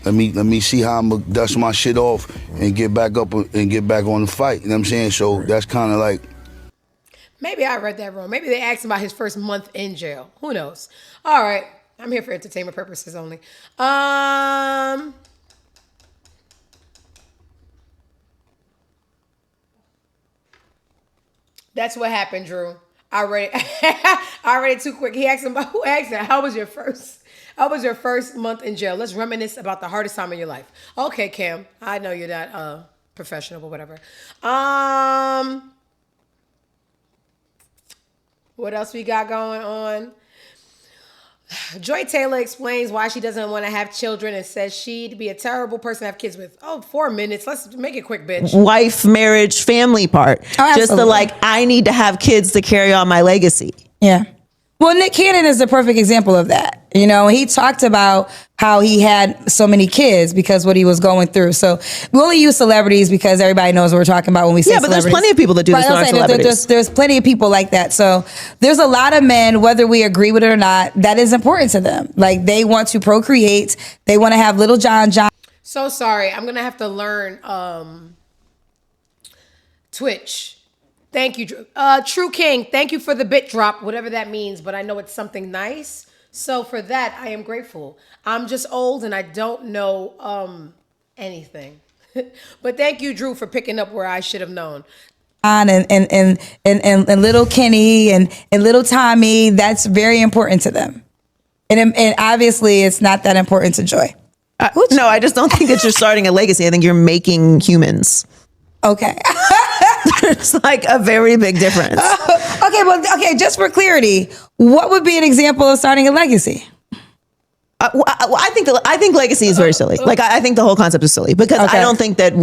Let me see how I'm gonna dust my shit off and get back up and get back on the fight. You know what I'm saying? So that's kind of like. Maybe I read that wrong. Maybe they asked him about his first month in jail. Who knows? All right. I'm here for entertainment purposes only. That's what happened, Drew. I read it too quick. He asked him about who asked that. How was your first month in jail? Let's reminisce about the hardest time of your life. Okay, Cam. I know you're not professional, but whatever. What else we got going on? Joy Taylor explains why she doesn't want to have children and says she'd be a terrible person to have kids with. 4 minutes. Let's make it quick, bitch. Wife, marriage, family part. Just the I need to have kids to carry on my legacy. Yeah. Well, Nick Cannon is the perfect example of that. He talked about how he had so many kids because what he was going through. So we only use celebrities because everybody knows what we're talking about when we say celebrities. Yeah, but there's plenty of people that do this who aren't celebrities. There's plenty of people like that. So there's a lot of men, whether we agree with it or not, that is important to them. Like, they want to procreate. They want to have little John. So sorry. I'm going to have to learn Twitch. Thank you, Drew. True King, thank you for the bit drop, whatever that means, but I know it's something nice. So for that, I am grateful. I'm just old and I don't know anything. But thank you, Drew, for picking up where I should have known. And little Kenny and little Tommy, that's very important to them. And obviously it's not that important to Joy. No, I just don't think that you're starting a legacy. I think you're making humans. Okay. There's a very big difference. Okay, just for clarity, what would be an example of starting a legacy? I think legacy is very silly. Like I think the whole concept is silly because I don't think that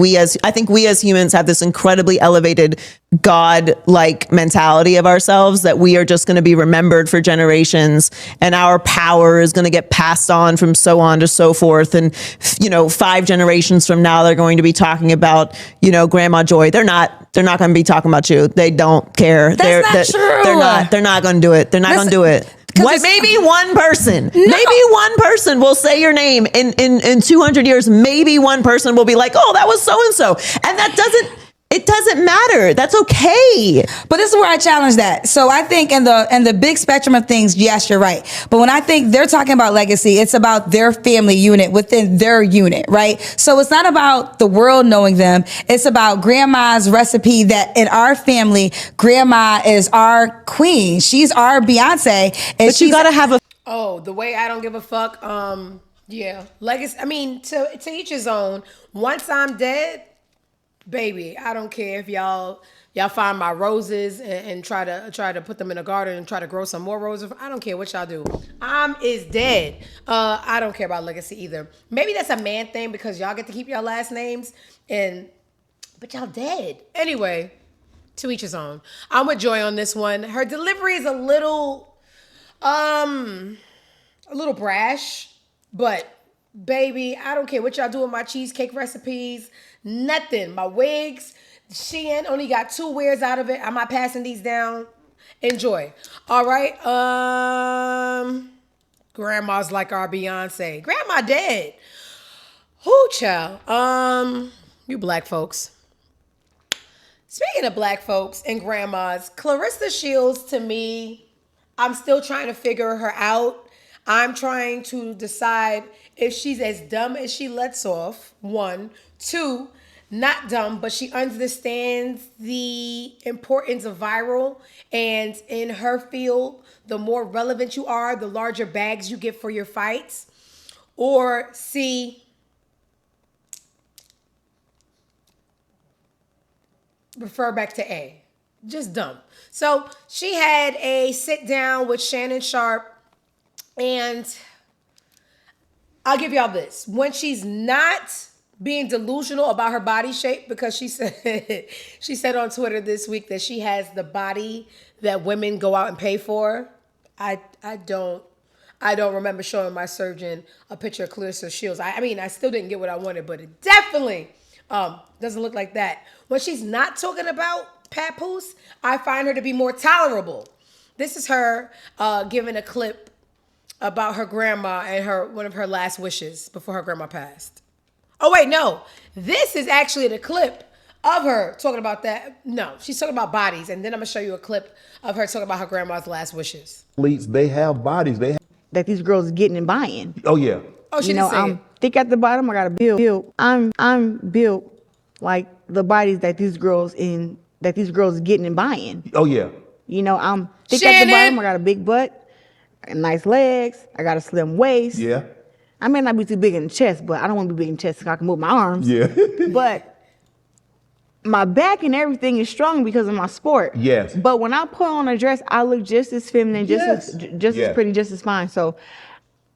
I think we as humans have this incredibly elevated God-like mentality of ourselves that we are just going to be remembered for generations and our power is going to get passed on from so on to so forth. And, 5 generations from now, they're going to be talking about, Grandma Joy. They're not going to be talking about you. They don't care. That's not true. They're not going to do it. They're not going to do it. Maybe one person will say your name in 200 years. Maybe one person will be like, oh, that was so-and-so. And it doesn't matter. That's okay. But this is where I challenge that. So I think in the big spectrum of things, yes, you're right. But when I think they're talking about legacy, it's about their family unit within their unit, right? So it's not about the world knowing them. It's about grandma's recipe that in our family, grandma is our queen. She's our Beyonce. And but you got to have the way I don't give a fuck. Yeah. Legacy. I mean, to each his own. Once I'm dead, baby, I don't care if y'all find my roses and try to put them in a garden and try to grow some more roses. I don't care what y'all do. I'm is dead. I don't care about legacy either. Maybe that's a man thing because y'all get to keep y'all last names but y'all dead. Anyway, to each his own. I'm with Joy on this one. Her delivery is a little brash, but baby, I don't care what y'all do with my cheesecake recipes. Nothing. My wigs. Shein only got 2 wears out of it. I'm not passing these down. Enjoy. All right. Grandma's like our Beyonce. Grandma dead. Whoo, child. You black folks. Speaking of black folks and grandmas, Clarissa Shields, to me, I'm still trying to figure her out. I'm trying to decide if she's as dumb as she lets off, 1. 2, not dumb, but she understands the importance of viral. And in her field, the more relevant you are, the larger bags you get for your fights. Or C, refer back to A. Just dumb. So she had a sit down with Shannon Sharp, and I'll give y'all this. When she's not being delusional about her body shape, because she said on Twitter this week that she has the body that women go out and pay for. I don't remember showing my surgeon a picture of Clarissa Shields. I mean, I still didn't get what I wanted, but it definitely doesn't look like that. When she's not talking about papoose, I find her to be more tolerable. This is her giving a clip about her grandma and one of her last wishes before her grandma passed. Oh, wait, no. This is actually the clip of her talking about that. No, she's talking about bodies. And then I'm going to show you a clip of her talking about her grandma's last wishes. They have bodies. That these girls are getting and buying. Oh, yeah. Oh, she didn't say I'm thick at the bottom. I got a build. I'm built like the bodies that these girls are getting and buying. Oh, yeah. I'm thick at the bottom. I got a big butt, nice legs. I got a slim waist. Yeah. I may not be too big in the chest, but I don't want to be big in the chest so I can move my arms. Yeah. But my back and everything is strong because of my sport. Yes. But when I put on a dress, I look just as feminine, just as pretty, just as fine. So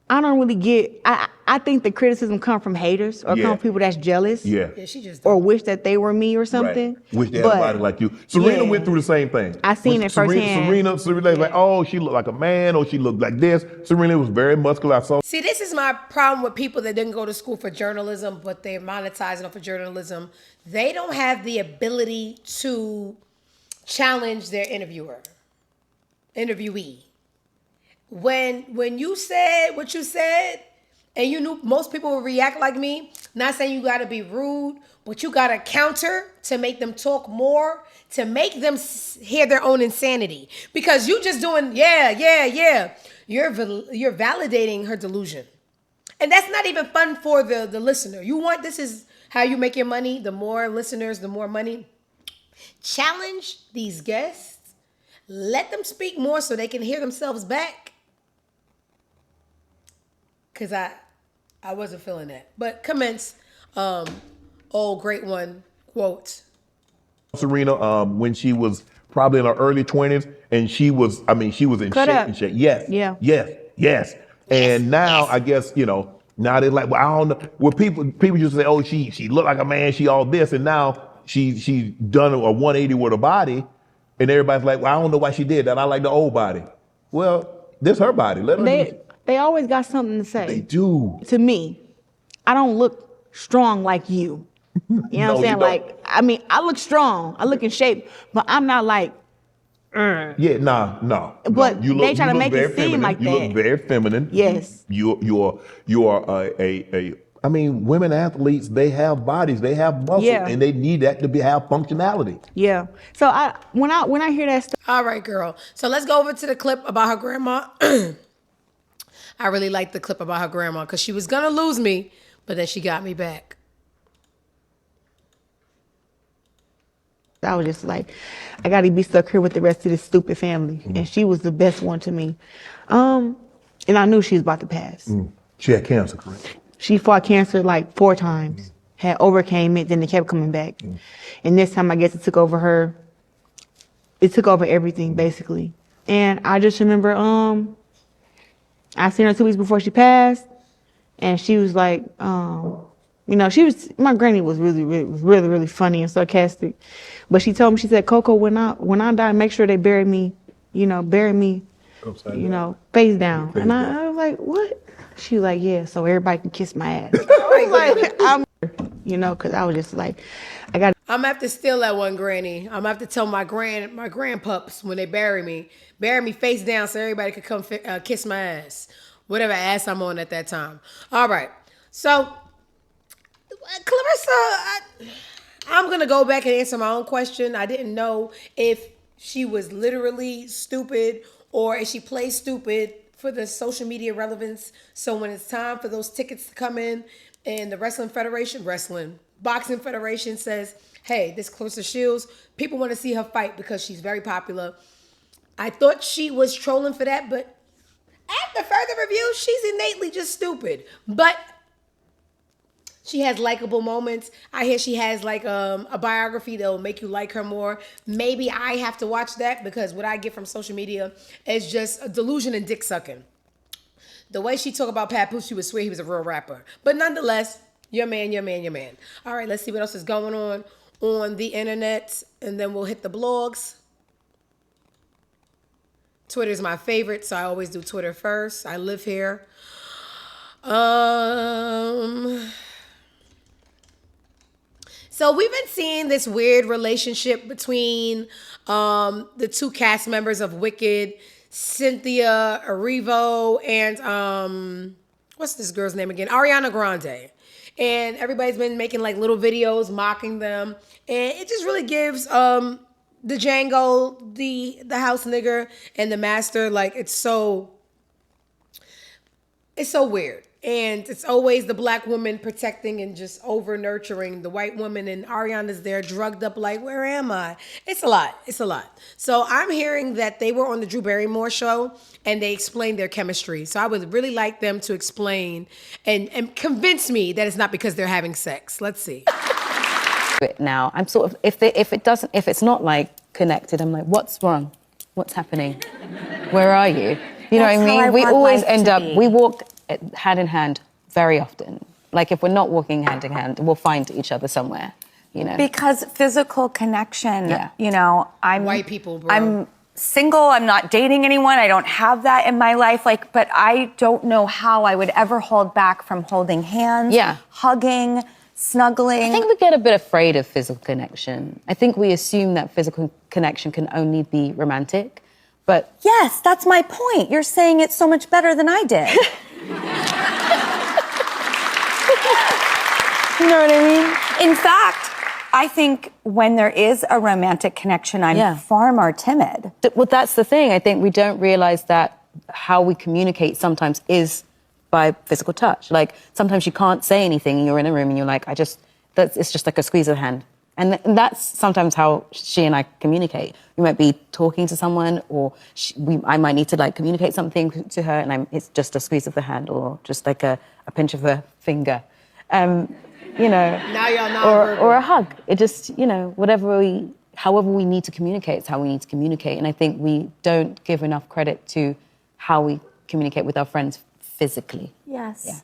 I don't really get. I think the criticism come from haters or come from people that's jealous. Yeah. She just or wish that they were me or something. Right. Wish they had a body like you. Serena went through the same thing. I seen it firsthand. Serena was like, oh, she looked like a man, or she looked like this. Serena was very muscular. I saw. See, this is my problem with people that didn't go to school for journalism, but they're monetizing off of journalism. They don't have the ability to challenge their interviewee. When you said what you said, and you knew most people would react like me, not saying you got to be rude, but you got to counter to make them talk more, to make them hear their own insanity. Because you just doing, yeah. You're validating her delusion. And that's not even fun for the listener. This is how you make your money. The more listeners, the more money. Challenge these guests. Let them speak more so they can hear themselves back. Because I wasn't feeling that. But commence, great one, quote. Serena, when she was probably in her early 20s, and she was in shape. Yes. Yeah. Yes. And now I guess, now they're like, well, I don't know. Well, people used to say, oh, she looked like a man, she all this, and now she's done a 180 with her body, and everybody's like, well, I don't know why she did that. I like the old body. Well, this her body. Let her They always got something to say. They do. To me, I don't look strong like you. You know what I'm saying? Like, I mean, I look strong. I look in shape, but I'm not like, Yeah, no. But You they try to make very it seem feminine. like You that. look very feminine. Yes. You are I mean, women athletes, they have bodies, they have muscle, and they need that to have functionality. Yeah. So when I hear that stuff. All right, girl. So let's go over to the clip about her grandma. I really like the clip about her grandma because she was gonna lose me, but then she got me back. I was just like, I gotta be stuck here with the rest of this stupid family. And she was the best one to me. And I knew she was about to pass. She had cancer, correct? She fought cancer like 4 times, had overcame it, then it kept coming back. And this time I guess it took over her. It took over everything basically. And I just remember, I seen her 2 weeks before she passed, and she was like, my granny was really funny and sarcastic. But she told me, she said, Coco, when I die, make sure they bury me face down. And I was like, what? She was like, yeah, so everybody can kiss my ass. I was like, because I was just like, I'm gonna have to steal that one, Granny. I'm gonna have to tell my grandpups when they bury me face down so everybody could come kiss my ass, whatever ass I'm on at that time. All right, so Clarissa, I'm gonna go back and answer my own question. I didn't know if she was literally stupid or if she plays stupid for the social media relevance. So when it's time for those tickets to come in and the Boxing Federation says, hey, this Clarissa Shields, people want to see her fight because she's very popular. I thought she was trolling for that, but after further review, she's innately just stupid. But she has likable moments. I hear she has like a biography that will make you like her more. Maybe I have to watch that because what I get from social media is just a delusion and dick sucking. The way she talk about Papoose, you would swear he was a real rapper. But nonetheless, your man. All right, let's see what else is going on the internet, and then we'll hit the blogs. Twitter is my favorite, so I always do Twitter first. I live here. So we've been seeing this weird relationship between the 2 cast members of Wicked, Cynthia Erivo, and what's this girl's name again? Ariana Grande. And everybody's been making like little videos mocking them. And it just really gives the Django, the house nigger, and the master, like it's so weird. And it's always the black woman protecting and just over nurturing the white woman, and Ariana's there drugged up like, where am I? It's a lot. So I'm hearing that they were on the Drew Barrymore show and they explained their chemistry. So I would really like them to explain and convince me that it's not because they're having sex. Let's see. Now I'm sort of, if it's not like connected, I'm like, what's wrong? What's happening? Where are you? You know what I mean? We always end up, we walk hand in hand very often. Like if we're not walking hand in hand, we'll find each other somewhere, Because physical connection, I'm white people, bro. I'm single, I'm not dating anyone, I don't have that in my life, but I don't know how I would ever hold back from holding hands, hugging, snuggling. I think we get a bit afraid of physical connection. I think we assume that physical connection can only be romantic, but... Yes, that's my point. You're saying it so much better than I did. You know what I mean? In fact, I think when there is a romantic connection, I'm far more timid. Well, that's the thing. I think we don't realize that how we communicate sometimes is by physical touch. Like, sometimes you can't say anything and you're in a room and you're like, it's just like a squeeze of the hand. And that's sometimes how she and I communicate. We might be talking to someone, or I might need to like communicate something to her, and it's just a squeeze of the hand, or just like a pinch of the finger, Now y'all not or a hug. It just however we need to communicate, it's how we need to communicate. And I think we don't give enough credit to how we communicate with our friends physically. Yes. Yeah.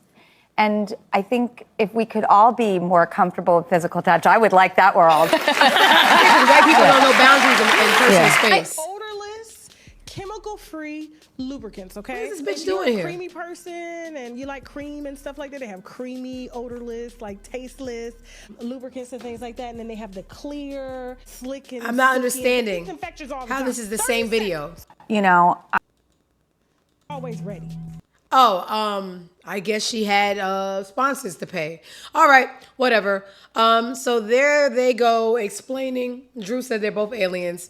And I think if we could all be more comfortable with physical touch, I would like that world. White people don't know boundaries in personal space. Odorless, chemical-free lubricants, okay? What is this bitch If you're doing a here? creamy person and you like cream and stuff like that, they have creamy, odorless, like tasteless lubricants and things like that. And then they have the clear, slick, and I'm not silky and understanding disinfectors all the how time. this is the 30 same video. You know, Always ready. Oh, I guess she had sponsors to pay. All right, whatever. So there they go explaining. Drew said they're both aliens.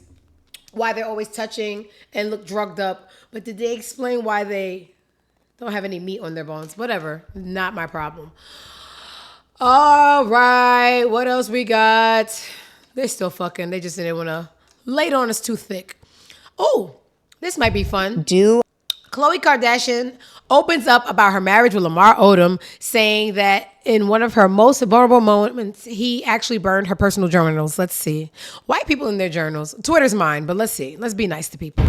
Why they're always touching and look drugged up. But did they explain why they don't have any meat on their bones? Whatever. Not my problem. All right. What else we got? They're still fucking. They just didn't want to lay it on us too thick. Oh, this might be fun. Khloe Kardashian opens up about her marriage with Lamar Odom, saying that in one of her most vulnerable moments, he actually burned her personal journals. Let's see. White people in their journals. Twitter's mine, but let's see. Let's be nice to people.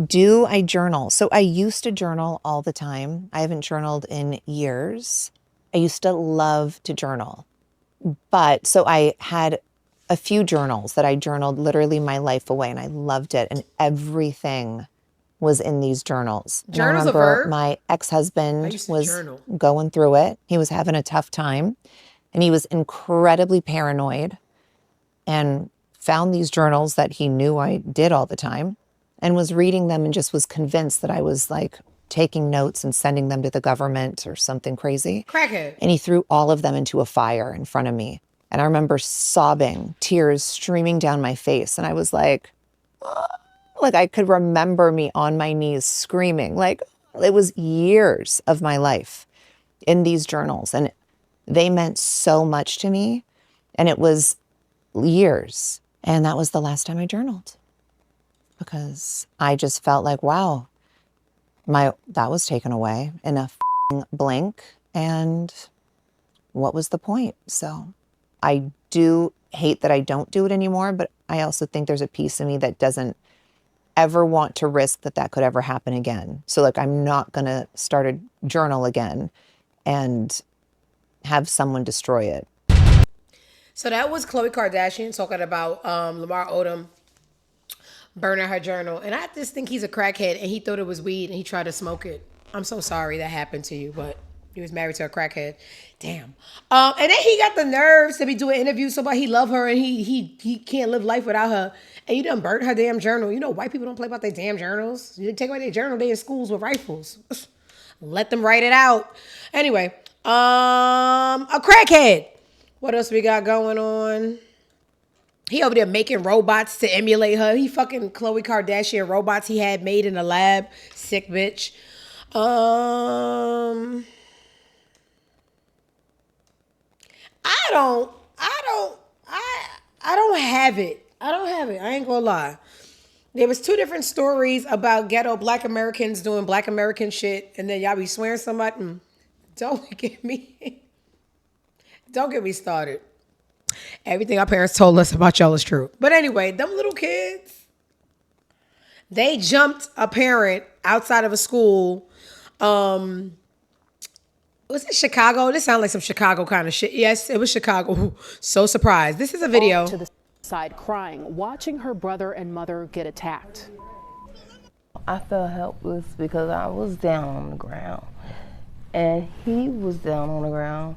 Do I journal? So I used to journal all the time. I haven't journaled in years. I used to love to journal. But so I had a few journals that I journaled literally my life away, and I loved it. And everything was in these journals. And I Journal's a remember verb? my ex-husband I used to was journal. going through it. He was having a tough time, and he was incredibly paranoid and found these journals that he knew I did all the time and was reading them and just was convinced that I was like taking notes and sending them to the government or something crazy. Crackhead. And he threw all of them into a fire in front of me. And I remember sobbing, tears streaming down my face. And I was like I could remember me on my knees screaming. Like it was years of my life in these journals. And they meant so much to me. And it was years. And that was the last time I journaled. Because I just felt like, wow, that was taken away in a blink. And what was the point? So I do hate that I don't do it anymore, but I also think there's a piece of me that doesn't ever want to risk that could ever happen again. So like, I'm not going to start a journal again and have someone destroy it. So that was Khloe Kardashian talking about Lamar Odom burning her journal. And I just think he's a crackhead and he thought it was weed and he tried to smoke it. I'm so sorry that happened to you, but he was married to a crackhead. Damn. And then he got the nerves to be doing interviews about he love her and he can't live life without her. And you done burnt her damn journal. You know white people don't play about their damn journals. You take away their journal, they in schools with rifles. Let them write it out. Anyway, a crackhead. What else we got going on? He over there making robots to emulate her. He fucking Khloe Kardashian robots he had made in the lab. Sick bitch. I don't have it. I ain't gonna lie. There was two different stories about ghetto black Americans doing black American shit, and then y'all be swearing somebody. Don't get me started. Everything our parents told us about y'all is true. But anyway, them little kids, they jumped a parent outside of a school. Was it Chicago? This sounds like some Chicago kind of shit. Yes, it was Chicago. So surprised. This is a video. To the side crying, watching her brother and mother get attacked. I felt helpless because I was down on the ground and he was down on the ground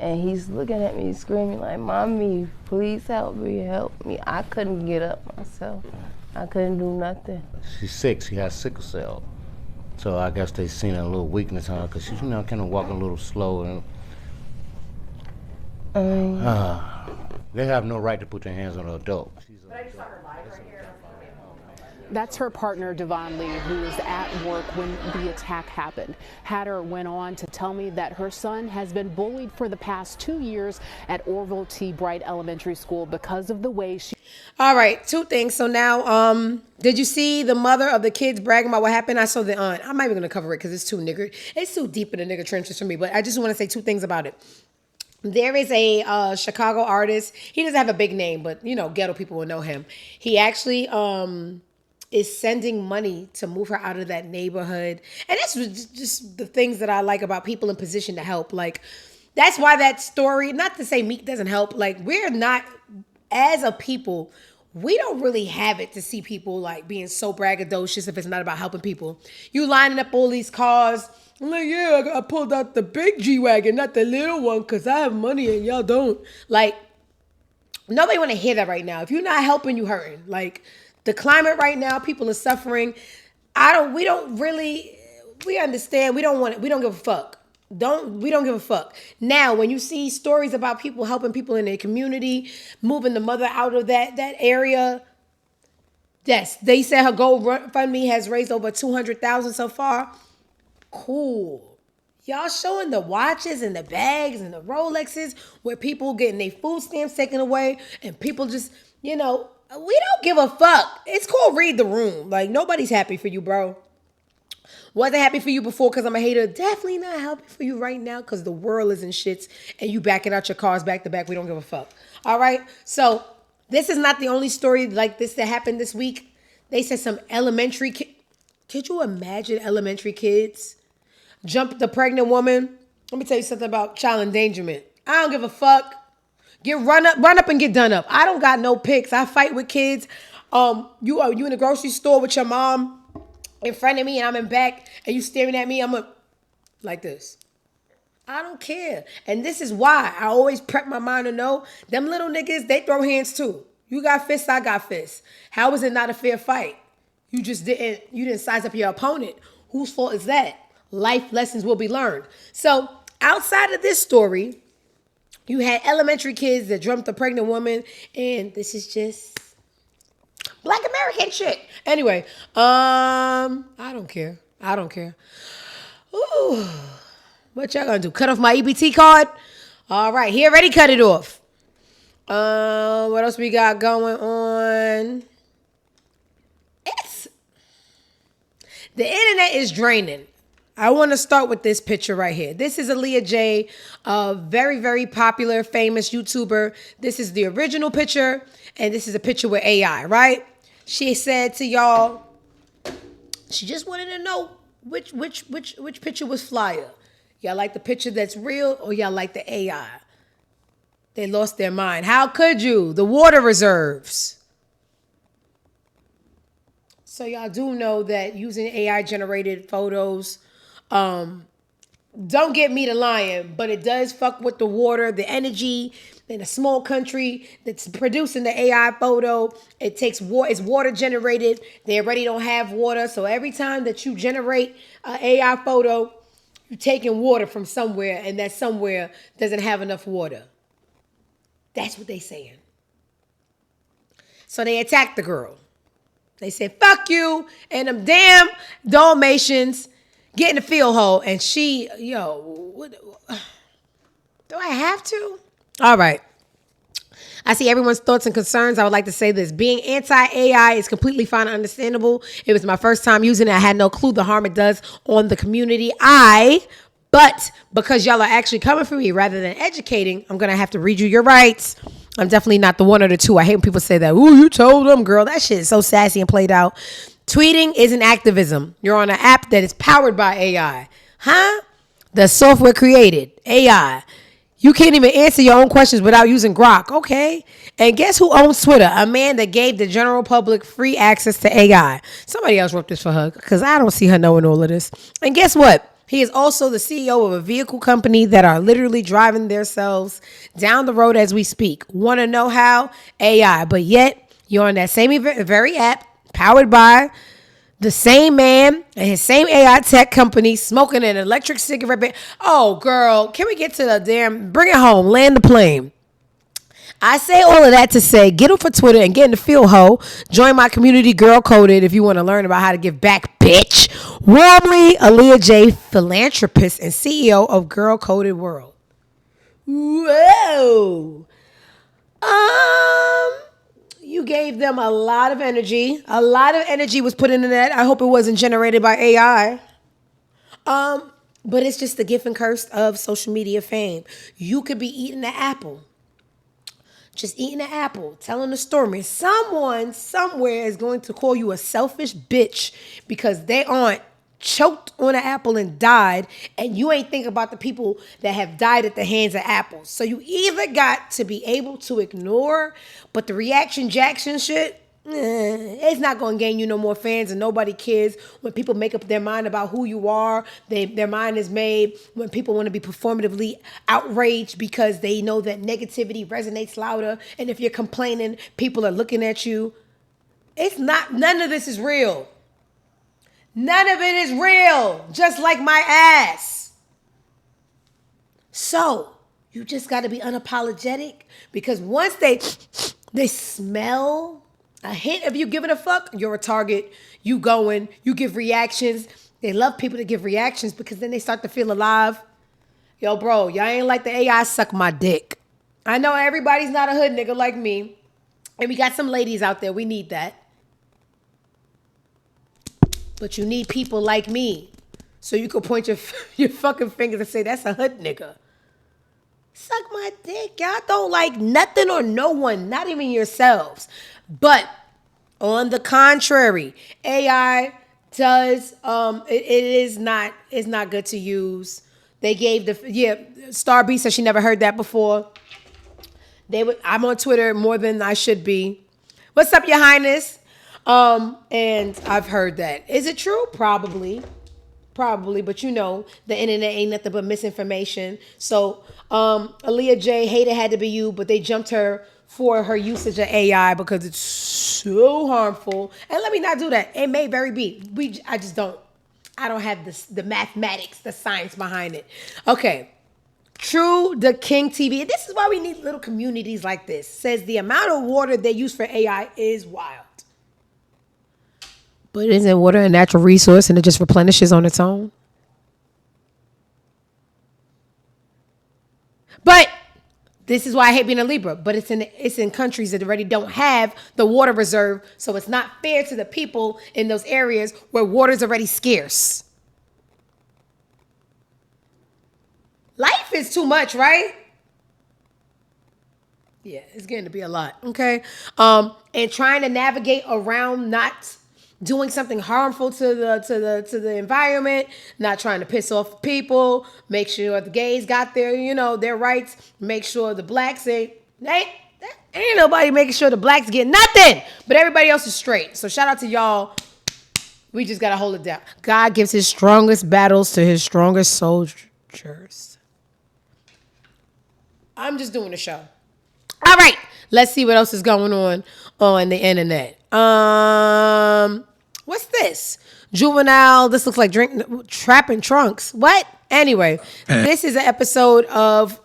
and he's looking at me screaming like, "Mommy, please help me, help me." I couldn't get up myself. I couldn't do nothing. She's sick. She has sickle cell. So I guess they seen a little weakness on her because she's, kind of walking a little slow. And they have no right to put their hands on an adult. That's her partner, Devon Lee, who was at work when the attack happened. Hatter went on to tell me that her son has been bullied for the past 2 years at Orville T. Bright Elementary School because of the way she... All right, two things. So now, did you see the mother of the kids bragging about what happened? I saw the aunt. I'm not even going to cover it because it's too deep in the nigger trenches for me, but I just want to say two things about it. There is a Chicago artist. He doesn't have a big name, but, ghetto people will know him. He actually... is sending money to move her out of that neighborhood. And that's just the things that I like about people in position to help. Like, that's why that story, not to say Meek doesn't help, like, we're not, as a people, we don't really have it to see people like being so braggadocious if it's not about helping people. You lining up all these cars. I'm like, yeah, I pulled out the big G-Wagon, not the little one, because I have money and y'all don't. Like, nobody want to hear that right now. If you're not helping, you hurting. Like, the climate right now, people are suffering. We understand. We don't give a fuck. We don't give a fuck. Now, when you see stories about people helping people in their community, moving the mother out of that area, yes, they said her GoFundMe has raised over $200,000 so far. Cool. Y'all showing the watches and the bags and the Rolexes where people getting their food stamps taken away and people just, we don't give a fuck. It's called read the room. Like, nobody's happy for you, bro. Wasn't happy for you before because I'm a hater. Definitely not happy for you right now because the world is in shits and you backing out your cars back to back. We don't give a fuck. All right? So this is not the only story like this that happened this week. They said some elementary kids. Could you imagine elementary kids jump the pregnant woman? Let me tell you something about child endangerment. I don't give a fuck. Run up and get done up. I don't got no pics. I fight with kids. You in the grocery store with your mom in front of me and I'm in back and you staring at me, I'm like this. I don't care. And this is why I always prep my mind to know them little niggas, they throw hands too. You got fists, I got fists. How is it not a fair fight? You didn't size up your opponent. Whose fault is that? Life lessons will be learned. So outside of this story, you had elementary kids that jumped a pregnant woman, and this is just Black American shit. Anyway, I don't care. Ooh, what y'all gonna do? Cut off my EBT card? All right, he already cut it off. What else we got going on? The internet is draining. I want to start with this picture right here. This is Aaliyah J, a very, very popular, famous YouTuber. This is the original picture, and this is a picture with AI, right? She said to y'all, she just wanted to know which picture was flyer. Y'all like the picture that's real, or y'all like the AI? They lost their mind. How could you? The water reserves. So y'all do know that using AI-generated photos, don't get me to lying, but it does fuck with the water, the energy. In a small country that's producing the AI photo, it takes water. It's water generated. They already don't have water, so every time that you generate an AI photo, you're taking water from somewhere, and that somewhere doesn't have enough water. That's what they saying. So they attacked the girl. They said, fuck you, and them damn Dalmatians get in the field hole. And she, do I have to? All right. I see everyone's thoughts and concerns. I would like to say this. Being anti-AI is completely fine and understandable. It was my first time using it. I had no clue the harm it does on the community. But because y'all are actually coming for me rather than educating, I'm going to have to read you your rights. I'm definitely not the one or the two. I hate when people say that. Ooh, you told them, girl. That shit is so sassy and played out. Tweeting isn't activism. You're on an app that is powered by AI. Huh? The software created. AI. You can't even answer your own questions without using Grok. Okay. And guess who owns Twitter? A man that gave the general public free access to AI. Somebody else wrote this for her because I don't see her knowing all of this. And guess what? He is also the CEO of a vehicle company that are literally driving themselves down the road as we speak. Want to know how? AI. But yet, you're on that same very app, powered by the same man and his same AI tech company, smoking an electric cigarette. Oh, girl, can we get to the damn, bring it home, land the plane. I say all of that to say, get off of Twitter and get in the field, ho. Join my community, Girl Coded, if you want to learn about how to give back, bitch. Warmly, Aaliyah J, philanthropist and CEO of Girl Coded World. Whoa. You gave them a lot of energy. A lot of energy was put into that. I hope it wasn't generated by AI. But it's just the gift and curse of social media fame. You could be eating the apple. just eating an apple, telling a story. Someone somewhere is going to call you a selfish bitch because they aren't choked on an apple and died, and you ain't think about the people that have died at the hands of apples. So you either got to be able to ignore, but the reaction Jackson shit, it's not going to gain you no more fans, and nobody cares when people make up their mind about who you are. Their mind is made when people want to be performatively outraged because they know that negativity resonates louder, and if you're complaining, people are looking at you. It's not, none of this is real. None of it is real, just like my ass. So, you just got to be unapologetic, because once they smell a hint of you giving a fuck, you're a target. You going, you give reactions. They love people to give reactions because then they start to feel alive. Yo, bro, y'all ain't like the AI suck my dick. I know everybody's not a hood nigga like me, and we got some ladies out there. We need that. But you need people like me so you can point your fucking fingers and say, that's a hood nigga. Suck my dick. Y'all don't like nothing or no one, not even yourselves. But on the contrary, AI does, it's not good to use. They gave Star B said she never heard that before. I'm on Twitter more than I should be. What's up, Your Highness? And I've heard that. Is it true? Probably, but you know, the internet ain't nothing but misinformation. So, Aaliyah J, hate it had to be you, but they jumped her for her usage of AI because it's so harmful. And let me not do that. It may very be. I don't have the mathematics, the science behind it. Okay. True the King TV. This is why we need little communities like this. Says the amount of water they use for AI is wild. But isn't water a natural resource and it just replenishes on its own? But this is why I hate being a Libra. But it's in countries that already don't have the water reserve, so it's not fair to the people in those areas where water is already scarce. Life is too much, right? Yeah, it's getting to be a lot. Okay, and trying to navigate around not doing something harmful to the environment, not trying to piss off people, make sure the gays got their rights, make sure the blacks ain't nobody making sure the blacks get nothing, but everybody else is straight. So shout out to y'all. We just gotta hold it down. God gives his strongest battles to his strongest soldiers. I'm just doing the show. All right, let's see what else is going on the internet. What's this? Juvenile, this looks like trapping trunks. What? Anyway, this is an episode of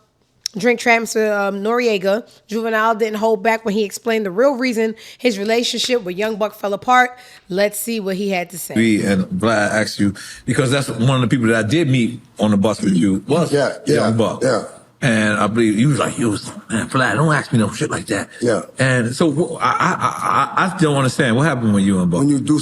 Drink Traps with Noriega. Juvenile didn't hold back when he explained the real reason his relationship with Young Buck fell apart. Let's see what he had to say. And Vlad asked you, because that's one of the people that I did meet on the bus with you was Young Buck. Yeah. And I believe you was like, man, Vlad, don't ask me no shit like that. Yeah. And so I still understand what happened with you and Buck. When you do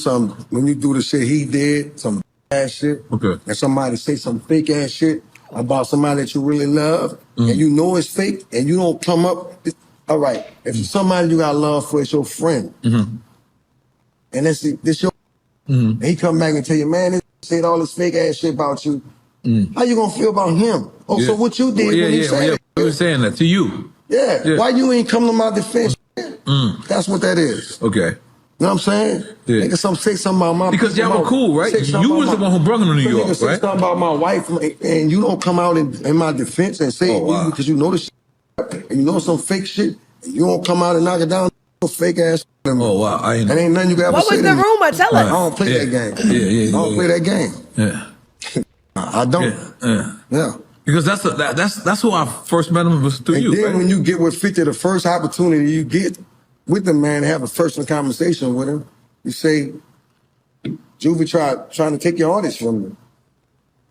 the shit he did, some ass shit, and somebody say some fake ass shit about somebody that you really love, and you know it's fake, and you don't come up, all right, if somebody you got love for, it's your friend, and this your, and he come back and tell you, man, this said all this fake ass shit about you, how you gonna feel about him? Oh, so what you did when he said it? He was saying that to you. Yeah. Why you ain't come to my defense? That's what that is. Okay. You know what I'm saying? Yeah. Nigga, say something about my... Because y'all were cool, right? You was the one who brought him to New York, say right? something about my wife, and you don't come out in my defense and say it because you know the shit, and you know some fake shit, and you don't come out and knock it down, fake ass. Oh, wow. And ain't nothing you can ever What say was to the me. rumor? Tell us. I don't play that game. I don't play that game. Yeah. I don't. Yeah. Because that's who I first met him was through you. And then when you get with 50, the first opportunity you get with the man, have a personal conversation with him, you say, Juvie trying to take your artist from me.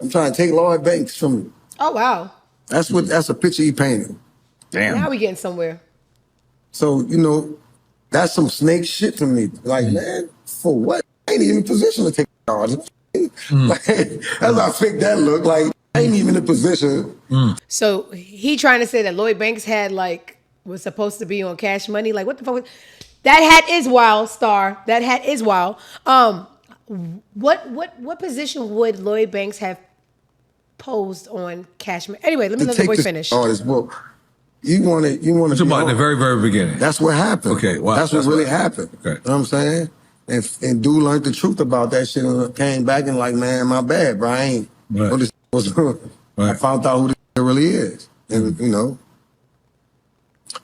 I'm trying to take Lloyd Banks from me. Oh, wow. That's a picture he painted. Damn. Now we getting somewhere. So, that's some snake shit to me. Like, man, for what? I ain't even in position to take the artist. Like, that's how fake that look. Like, I ain't even in a position. So he trying to say that Lloyd Banks had like was supposed to be on Cash Money. Like, what the fuck? That hat is wild, Star. That hat is wild. What position would Lloyd Banks have posed on Cash Money? Anyway, let me let the boy finish. Artist, well, you want to. It's about the very, very beginning. That's what happened. Okay, wow. That's what really happened. Okay. You know what I'm saying? And dude learned the truth about that shit and came back and like, man, my bad, bro. I ain't what this was. I found out who this really is. And, you know,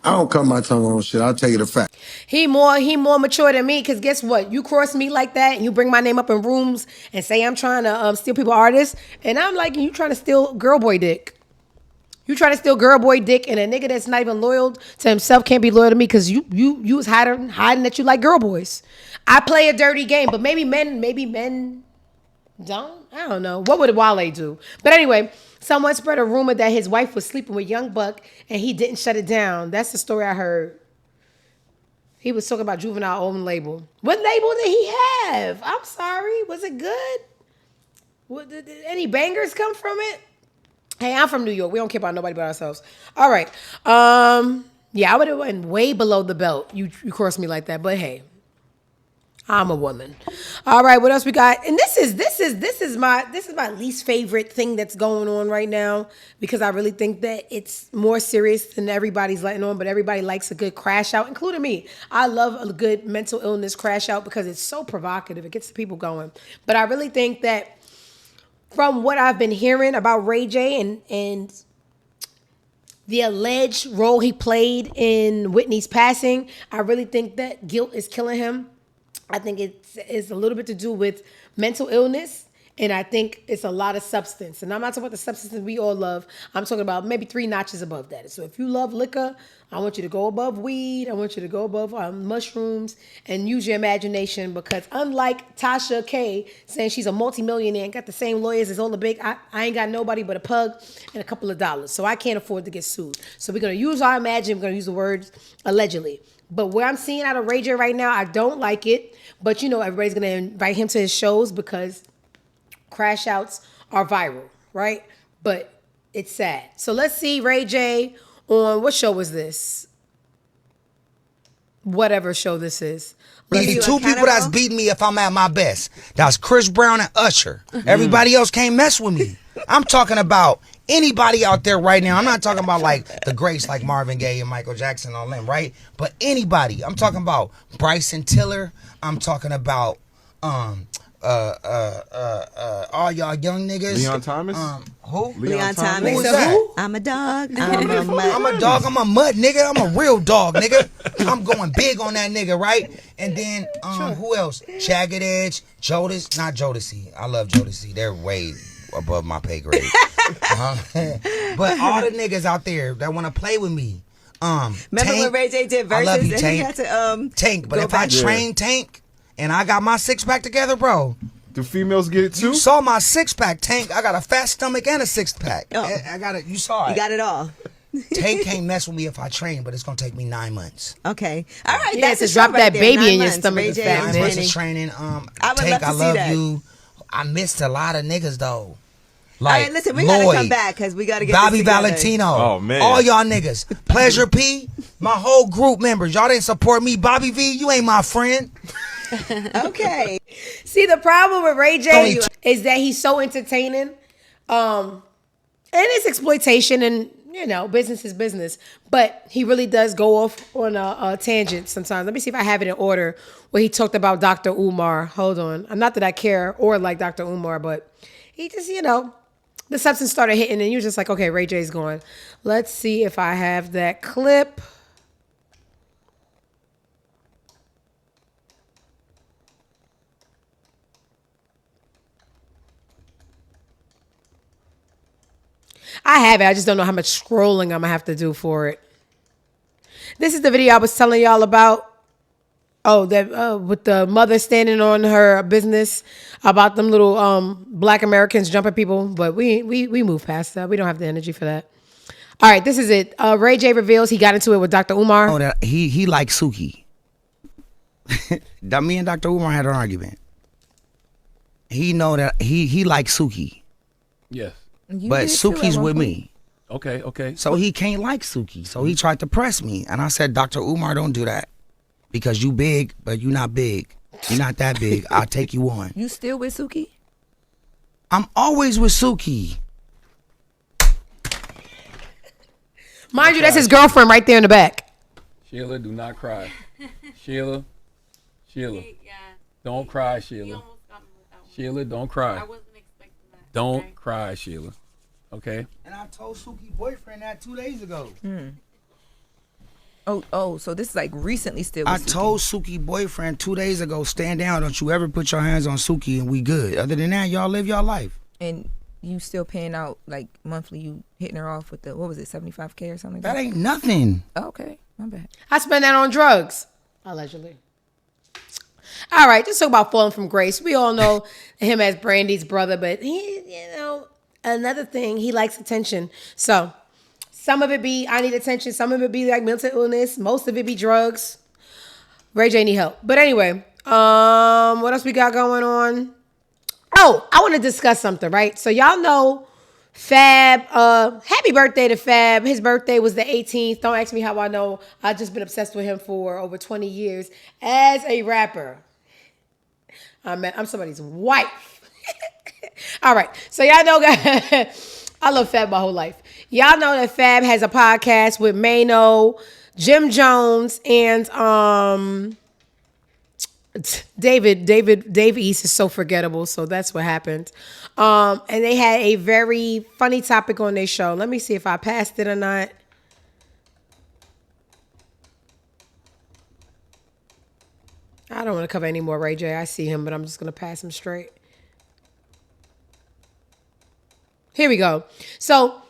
I don't cut my tongue on shit. I'll tell you the fact. He more mature than me, because guess what? You cross me like that and you bring my name up in rooms and say I'm trying to steal people artists, and I'm like, you trying to steal girl boy dick. You trying to steal girl boy dick, and a nigga that's not even loyal to himself can't be loyal to me because you was hiding that you like girl boys. I play a dirty game, but maybe men don't. I don't know. What would Wale do? But anyway, someone spread a rumor that his wife was sleeping with Young Buck and he didn't shut it down. That's the story I heard. He was talking about Juvenile own label. What label did he have? I'm sorry. Was it good? Did any bangers come from it? Hey, I'm from New York. We don't care about nobody but ourselves. All right. Yeah, I would have went way below the belt. You crossed me like that, but hey, I'm a woman. All right, what else we got? And this is my least favorite thing that's going on right now, because I really think that it's more serious than everybody's letting on, but everybody likes a good crash out, including me. I love a good mental illness crash out because it's so provocative. It gets the people going. But I really think that from what I've been hearing about Ray J and the alleged role he played in Whitney's passing, I really think that guilt is killing him. I think it's a little bit to do with mental illness, and I think it's a lot of substance. And I'm not talking about the substances we all love. I'm talking about maybe 3 notches above that. So if you love liquor, I want you to go above weed. I want you to go above mushrooms and use your imagination, because unlike Tasha K saying she's a multimillionaire and got the same lawyers as all the big, I ain't got nobody but a pug and a couple of dollars. So I can't afford to get sued. So we're going to use our imagination. We're going to use the words allegedly. But what I'm seeing out of Ray J right now, I don't like it. But, you know, everybody's going to invite him to his shows because crash outs are viral, right? But it's sad. So let's see Ray J on, what show was this? Whatever show this is. Two people that's beating me if I'm at my best. That's Chris Brown and Usher. Everybody else can't mess with me. I'm talking about anybody out there right now. I'm not talking about like the greats like Marvin Gaye and Michael Jackson and all them, right? But anybody. I'm talking about Bryson Tiller. I'm talking about all y'all young niggas. Leon Thomas? Who? Leon Thomas. Who is that? I'm a dog. I'm a mud. I'm a dog. I'm a mud, nigga. I'm a real dog, nigga. I'm going big on that nigga, right? And then who else? Jagged Edge, not Jodeci. I love Jodeci. They're way above my pay grade. But all the niggas out there that want to play with me. Remember Tank, when Ray J did verses I love you, and Tank. he had to Tank, but if I train Tank and I got my 6-pack together, bro. Do females get it too? You saw my 6-pack, Tank. I got a fat stomach and a 6-pack. Oh. I got it. You saw it. You got it all. Tank can't mess with me if I train, but it's gonna take me 9 months. Okay. All right. Yeah, That's to a drop show that right there. baby 9 in your months. stomach Ray is J fat, is Nine months training. of training. I would Tank, love to I see love that. you. I missed a lot of niggas though. All right, listen, we gotta come back because we gotta get Bobby this together. Valentino. Oh, man. All y'all niggas. Pleasure P. My whole group members. Y'all didn't support me. Bobby V, you ain't my friend. Okay. See, the problem with Ray J is that he's so entertaining. And it's exploitation, and, you know, business is business. But he really does go off on a tangent sometimes. Let me see if I have it in order where he talked about Dr. Umar. Hold on. Not that I care or like Dr. Umar, but he just, you know, the substance started hitting and you're just like, okay, Ray J's going. Let's see if I have that clip. I have it. I just don't know how much scrolling I'm going to have to do for it. This is the video I was telling y'all about. Oh, that with the mother standing on her business about them little black Americans jumping people. But we move past that. We don't have the energy for that. All right, this is it. Ray J reveals he got into it with Dr. Umar. Oh, that he likes Suki. Me and Dr. Umar had an argument. He know that he likes Suki. Yes. But Suki's with me. Okay. So he can't like Suki. So he tried to press me. And I said, Dr. Umar, don't do that. Because you big, but you not big. You're not that big. I'll take you on. You still with Suki? I'm always with Suki. Mind you, that's his girlfriend right there in the back. Sheila, do not cry. Sheila. Don't cry, Sheila. Sheila, don't cry. I wasn't expecting that. Don't cry, Sheila. Okay? And I told Suki boyfriend that 2 days ago. Oh, so this is like recently still with I told Suki boyfriend 2 days ago, stand down, don't you ever put your hands on Suki and we good. Other than that, y'all live your life. And you still paying out like monthly, you hitting her off with the, what was it, 75K or something like That ain't nothing. Oh, okay, my bad. I spend that on drugs, allegedly. All right, just talk about falling from grace. We all know him as Brandy's brother, but he, another thing, he likes attention. So some of it be, I need attention. Some of it be like mental illness. Most of it be drugs. Ray J need help. But anyway, what else we got going on? Oh, I want to discuss something, right? So y'all know Fab, happy birthday to Fab. His birthday was the 18th. Don't ask me how I know. I've just been obsessed with him for over 20 years as a rapper. I'm somebody's wife. All right. So y'all know, I love Fab my whole life. Y'all know that Fab has a podcast with Mano, Jim Jones, and Dave East is so forgettable, so that's what happened. And they had a very funny topic on their show. Let me see if I passed it or not. I don't want to cover any more Ray J. I see him, but I'm just going to pass him straight. Here we go. So,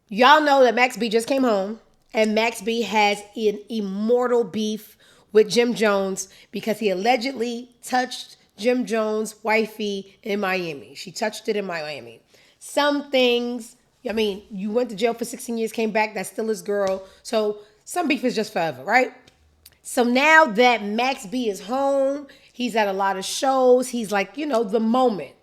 y'all know that Max B just came home, and Max B has an immortal beef with Jim Jones because he allegedly touched Jim Jones' wifey in Miami. She touched it in Miami. Some things, I mean, you went to jail for 16 years, came back, that's still his girl. So some beef is just forever, right? So now that Max B is home, he's at a lot of shows. He's like, the moment.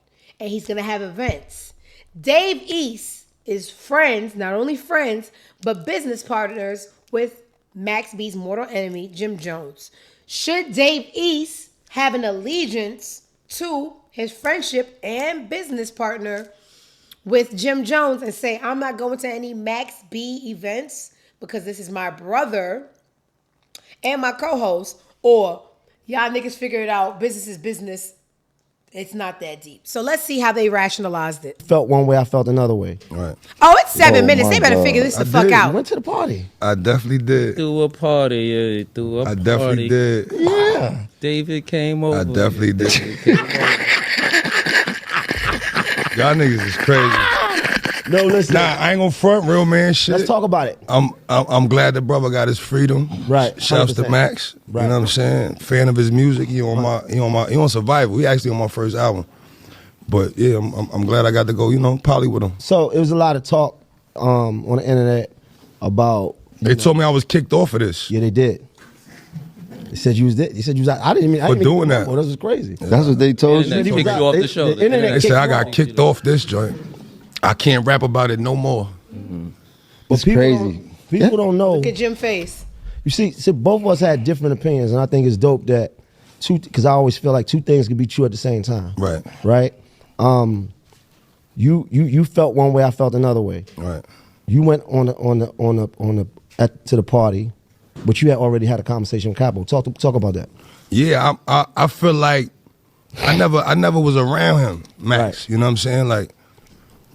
And he's going to have events. Dave East is friends, not only friends, but business partners with Max B's mortal enemy, Jim Jones. Should Dave East have an allegiance to his friendship and business partner with Jim Jones and say, I'm not going to any Max B events because this is my brother and my co-host, or y'all niggas figure it out, business is business, it's not that deep. So let's see how they rationalized it. Felt one way, I felt another way. Right. Oh, it's 7 minutes. They better figure this the fuck out. You went to the party. I definitely did. Threw a party, I definitely did. Yeah. David came over. I definitely did. Y'all niggas is crazy. No, listen. Nah, I ain't gonna front, real man shit. Let's talk about it. I'm glad the brother got his freedom. Right. Shouts to 100%. Max. Right. You know what I'm saying? Fan of his music. He on Survival. He actually on my first album. But yeah, I'm glad I got to go, poly with him. So it was a lot of talk on the internet about. They told me I was kicked off of this. Yeah, they did. They said you was there. They said you was out. I didn't even. For doing that. Oh, this was crazy. That's what they told you. They kicked you off the show. The internet They said I kicked got off. kicked off this joint. I can't rap about it no more. But It's people crazy. People don't know. Look at Jim's face. You see, both of us had different opinions, and I think it's dope that because I always feel like two things can be true at the same time. Right. Right. You felt one way, I felt another way. Right. You went to the party, but you had already had a conversation with Capo. Talk about that. Yeah, I feel like I never was around him, Max. Right. You know what I'm saying? Like,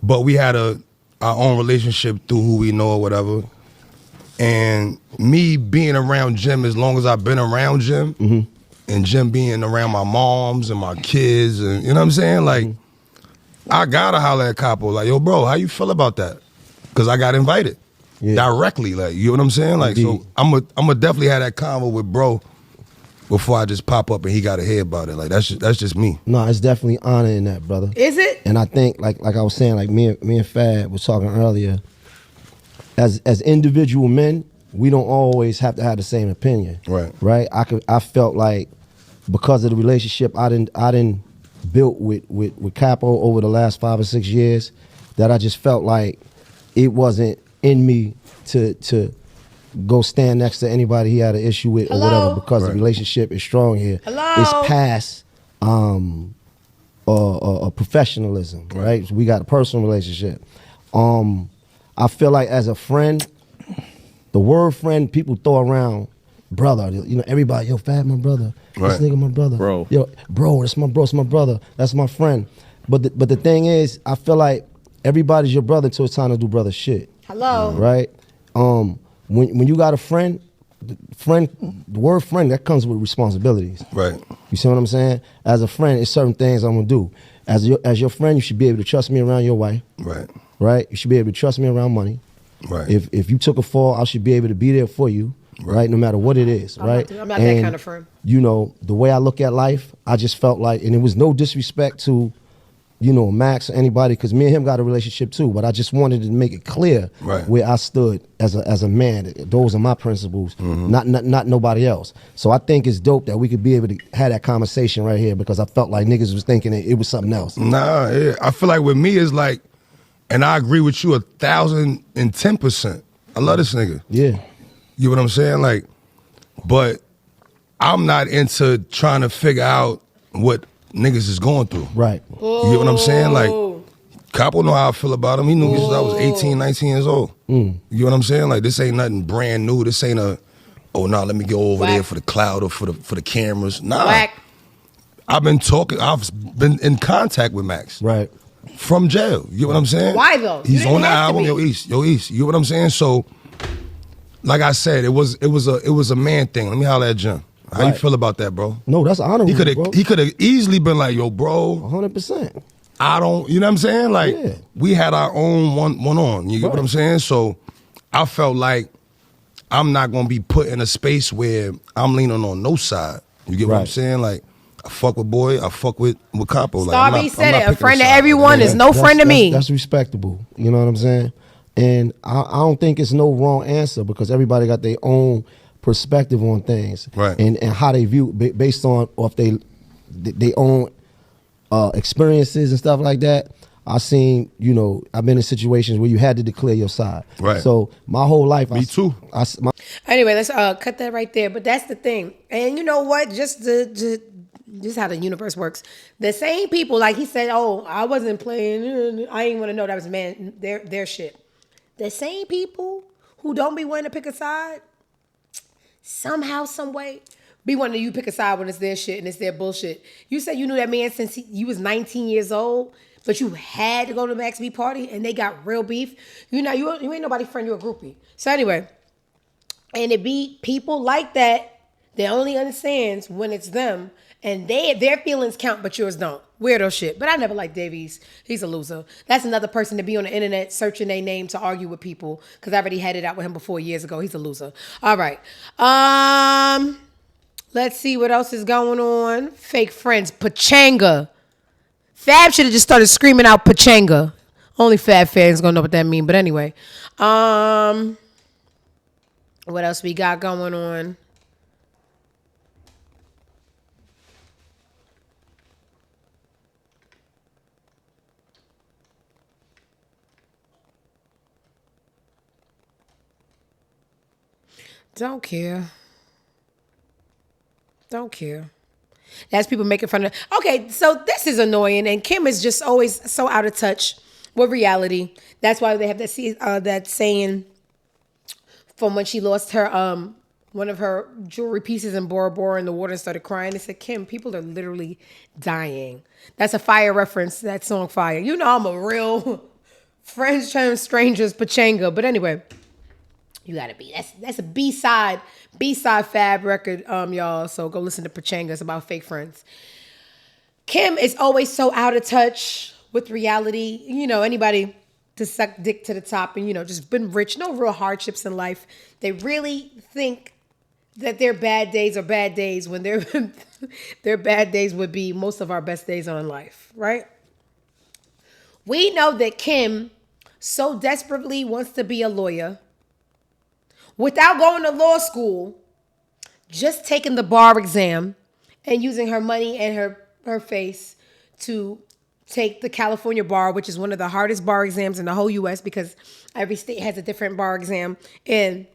but we had our own relationship through who we know or whatever. And me being around Jim as long as I've been around Jim, and Jim being around my moms and my kids, and you know what I'm saying? Like, I gotta holler at Capo, like, yo, bro, how you feel about that? Because I got invited directly, like, you know what I'm saying? Like, so I'm a definitely have that convo with bro before I just pop up and he gotta hear about it. Like, that's just me. No, it's definitely honor in that, brother. Is it? And I think, like I was saying, like me and Fab was talking earlier, as individual men, we don't always have to have the same opinion. Right. Right? I felt like because of the relationship I didn't built with Capo over the last 5 or 6 years, that I just felt like it wasn't in me to go stand next to anybody he had an issue with or whatever, because the relationship is strong here. It's past professionalism, right? So we got a personal relationship. I feel like as a friend, the word friend people throw around, brother, everybody, yo, Fab, my brother. This nigga, my brother. Bro. Yo, bro, that's my bro, that's my brother. That's my friend. But the thing is, I feel like everybody's your brother until it's time to do brother shit. Hello. Right? When you got a friend, the word friend, that comes with responsibilities. Right. You see what I'm saying? As a friend, it's certain things I'm gonna do. As your friend, you should be able to trust me around your wife. Right. Right? You should be able to trust me around money. Right. If you took a fall, I should be able to be there for you. Right? No matter what it is. Right? I'm not that kind of friend. The way I look at life, I just felt like, and it was no disrespect to, Max or anybody, because me and him got a relationship too, but I just wanted to make it clear where I stood as a man. Those are my principles, not nobody else. So I think it's dope that we could be able to have that conversation right here, because I felt like niggas was thinking it was something else. Nah, yeah. I feel like with me it's like, and I agree with you 1,010%. I love this nigga. Yeah. You know what I'm saying? Like, but I'm not into trying to figure out what niggas is going through. Right. You get what I'm saying? Like, Capo know how I feel about him. He knew me since I was 18, 19 years old. You know what I'm saying? Like, this ain't nothing brand new. This ain't let me go over there for the cloud or for the cameras. Nah. I've been in contact with Max. Right. From jail. You know what I'm saying? Why though? He's on the album, Yo East. You know what I'm saying? So, like I said, it was a man thing. Let me holler at Jim. How you feel about that, bro? No, that's honorable, He could have easily been like, yo, bro. 100%. I don't, you know what I'm saying? Like, we had our own one on. You get what I'm saying? So, I felt like I'm not going to be put in a space where I'm leaning on no side. You get what I'm saying? Like, I fuck with Boy, I fuck with Capo. Starby said it. A friend to everyone is no friend to me. That's respectable. You know what I'm saying? And I don't think it's no wrong answer, because everybody got their own perspective on things, right? And how they view based on if they own experiences and stuff like that. I seen, I've been in situations where you had to declare your side. Right. So my whole life, me too. Anyway, let's cut that right there. But that's the thing, and you know what? Just how the universe works. The same people, like he said, oh, I wasn't playing. I ain't want to know that was their shit. The same people who don't be wanting to pick a side, somehow, some way, be wanting you pick a side when it's their shit and it's their bullshit. You said you knew that man since you was 19 years old, but you had to go to the Max B party and they got real beef. You ain't nobody friend, you a groupie. So anyway, and it be people like that that only understands when it's them, and their feelings count, but yours don't. Weirdo shit. But I never liked Davies. He's a loser. That's another person to be on the internet searching their name to argue with people, because I already had it out with him before years ago. He's a loser. All right. Let's see what else is going on. Fake friends. Pachanga. Fab should have just started screaming out Pachanga. Only Fab fans gonna know what that means. But anyway. What else we got going on? Don't care. That's people making fun of. Okay, so this is annoying, and Kim is just always so out of touch with reality. That's why they have that saying from when she lost her one of her jewelry pieces in Bora Bora in the water and started crying. They said, Kim, people are literally dying. That's a Fire reference. That song Fire. You know I'm a real friends turn strangers Pachanga. But anyway. You gotta be. That's a B-side Fab record, y'all. So go listen to Pachanga. It's about fake friends. Kim is always so out of touch with reality. Anybody to suck dick to the top and, just been rich, no real hardships in life. They really think that their bad days are bad days when their bad days would be most of our best days on life, right? We know that Kim so desperately wants to be a lawyer without going to law school, just taking the bar exam and using her money and her face to take the California bar, which is one of the hardest bar exams in the whole U.S. because every state has a different bar exam. And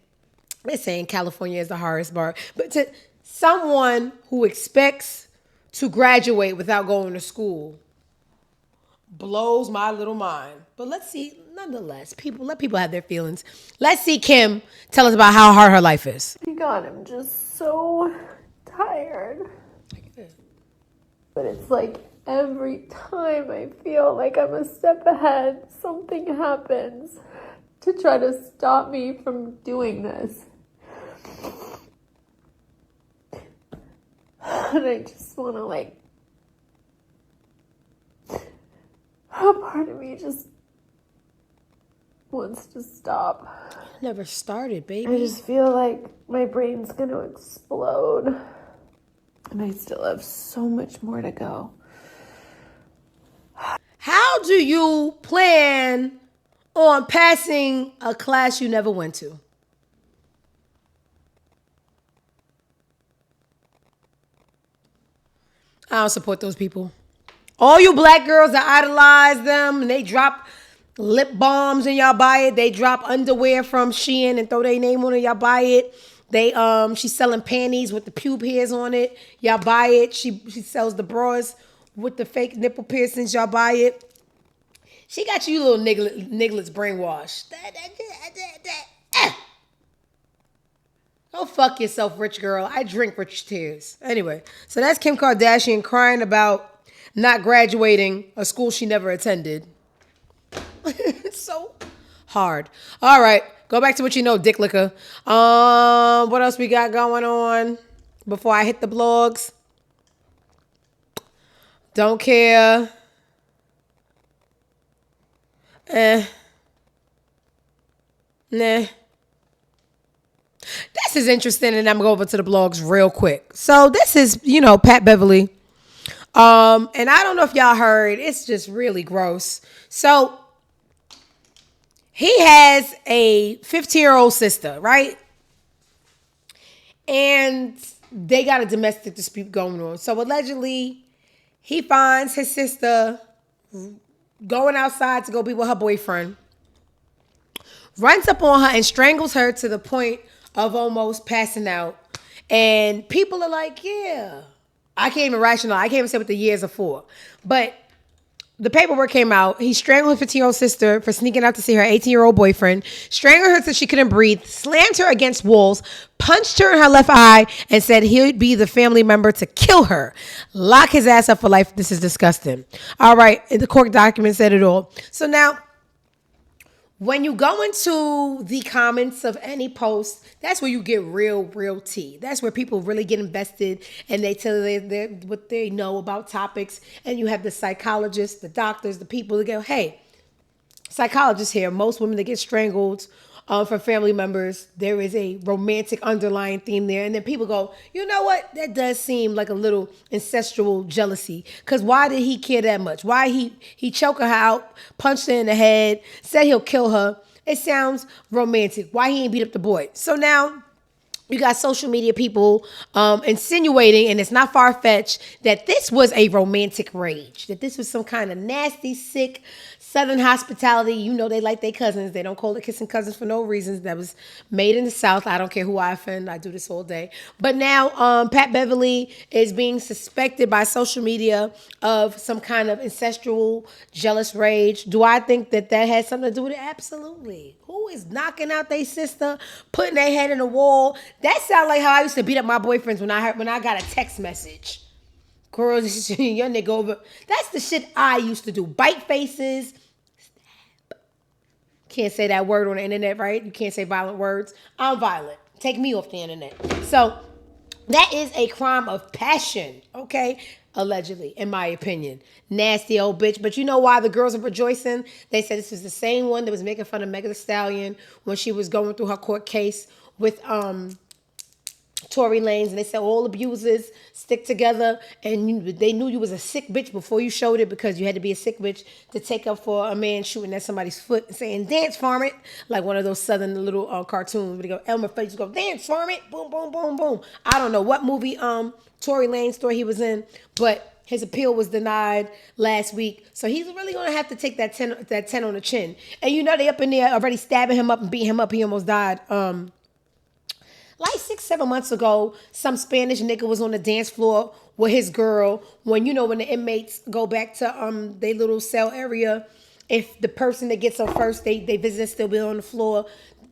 they're saying California is the hardest bar. But to someone who expects to graduate without going to school blows my little mind. But let's see, nonetheless, let people have their feelings. Let's see Kim tell us about how hard her life is. Oh my God, I'm just so tired. But it's like every time I feel like I'm a step ahead, something happens to try to stop me from doing this. And I just want to a part of me just wants to stop. Never started, baby. I just feel like my brain's going to explode. And I still have so much more to go. How do you plan on passing a class you never went to? I don't support those people. All you black girls that idolize them and they drop lip balms and y'all buy it. They drop underwear from Shein and throw their name on it. Y'all buy it. She's selling panties with the pube hairs on it. Y'all buy it. She sells the bras with the fake nipple piercings. Y'all buy it. She got you little nigglets brainwashed. Go fuck yourself, rich girl. I drink rich tears. Anyway, so that's Kim Kardashian crying about not graduating a school she never attended. It's so hard. All right, go back to what you know, dick liquor. What else we got going on before I hit the blogs? Don't care. Nah. This is interesting, and I'm going to go over to the blogs real quick. So this is, Pat Beverly. And I don't know if y'all heard, it's just really gross. So he has a 15-year-old sister, right? And they got a domestic dispute going on. So allegedly, he finds his sister going outside to go be with her boyfriend, runs up on her and strangles her to the point of almost passing out. And people are like, yeah. I can't even rationalize. I can't even say what the years are for. But the paperwork came out. He strangled his 15-year-old sister for sneaking out to see her 18-year-old boyfriend, strangled her so she couldn't breathe, slammed her against walls, punched her in her left eye, and said he'd be the family member to kill her. Lock his ass up for life. This is disgusting. All right. The court document said it all. So now, when you go into the comments of any post, that's where you get real tea. That's where people really get invested and they tell you what they know about topics. And you have the psychologists, the doctors, the people that go, hey, psychologists here. Most women that get strangled from family members, there is a romantic underlying theme there. And then people go, you know what? That does seem like a little ancestral jealousy. Because why did he care that much? Why he choked her out, punched her in the head, said he'll kill her. It sounds romantic. Why he ain't beat up the boy? So now you got social media people insinuating, and it's not far-fetched, that this was a romantic rage, that this was some kind of nasty, sick Southern hospitality. You know they like their cousins. They don't call it kissing cousins for no reasons. That was made in the South. I don't care who I offend. I do this all day. But now Pat Beverly is being suspected by social media of some kind of ancestral jealous rage. Do I think that has something to do with it? Absolutely. Who is knocking out their sister, putting their head in the wall? That sounds like how I used to beat up my boyfriends when I got a text message. Girl, your nigga over. That's the shit I used to do. Bite faces. Stab. Can't say that word on the internet, right? You can't say violent words. I'm violent. Take me off the internet. So that is a crime of passion, okay? Allegedly, in my opinion. Nasty old bitch. But you know why the girls are rejoicing? They said this was the same one that was making fun of Megan Thee Stallion when she was going through her court case with Tory Lanez, and they said all abusers stick together, and they knew you was a sick bitch before you showed it, because you had to be a sick bitch to take up for a man shooting at somebody's foot and saying, dance farm it, like one of those southern little cartoons where they go, Elmer Fudd go, dance farm it, boom, boom, boom, boom. I don't know what movie Tory Lanez story he was in, but his appeal was denied last week. So he's really going to have to take that 10 on the chin. And you know they up in there already stabbing him up and beating him up. He almost died. Like 6-7 months ago, some Spanish nigga was on the dance floor with his girl. When the inmates go back to their little cell area, if the person that gets up first, they visit still be on the floor.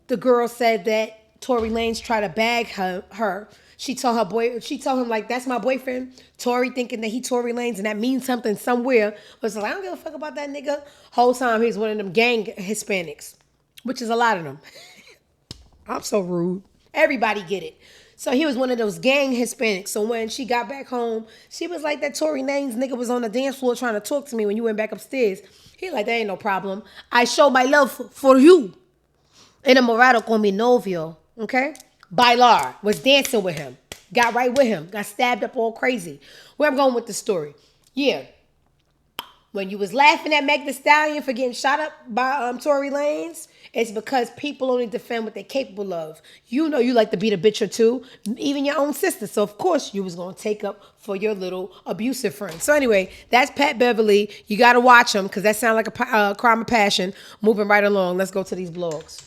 The girl said that Tory Lanez tried to bag her. She told him like, that's my boyfriend. Tory thinking that he Tory Lanez and that means something somewhere. Was like, I don't give a fuck about that nigga. Whole time he's one of them gang Hispanics, which is a lot of them. I'm so rude. Everybody get it. So he was one of those gang Hispanics. So when she got back home, she was like, that Tory Lanez nigga was on the dance floor trying to talk to me when you went back upstairs. He like, that ain't no problem. I show my love for you. Enamorado con mi novio. Okay? Bailar was dancing with him. Got right with him. Got stabbed up all crazy. Where I'm going with the story. Yeah. When you was laughing at Meg Thee Stallion for getting shot up by Tory Lanez, it's because people only defend what they're capable of. You know you like to beat a bitch or two, even your own sister. So, of course, you was going to take up for your little abusive friend. So, anyway, that's Pat Beverly. You got to watch him because that sounds like a crime of passion. Moving right along. Let's go to these blogs.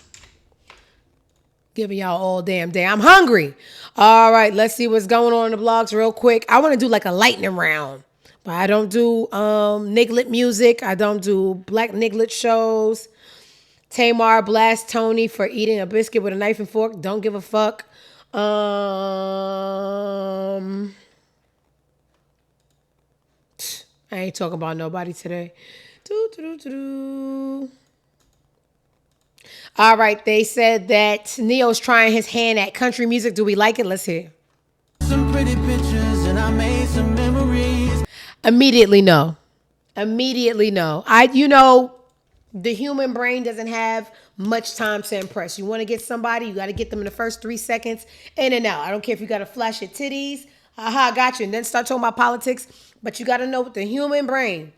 Giving y'all all damn day. I'm hungry. All right, let's see what's going on in the blogs real quick. I want to do like a lightning round. But I don't do niglet music. I don't do black niglet shows. Tamar blasts Tony for eating a biscuit with a knife and fork. Don't give a fuck. I ain't talking about nobody today. All right, they said that Neo's trying his hand at country music. Do we like it? Let's hear. Some pretty pictures and I made some memories. Immediately no. The human brain doesn't have much time to impress. You want to get somebody, you got to get them in the first 3 seconds, in and out. I don't care if you got to flash your titties. Haha, got you. And then start talking about politics. But you got to know with the human brain,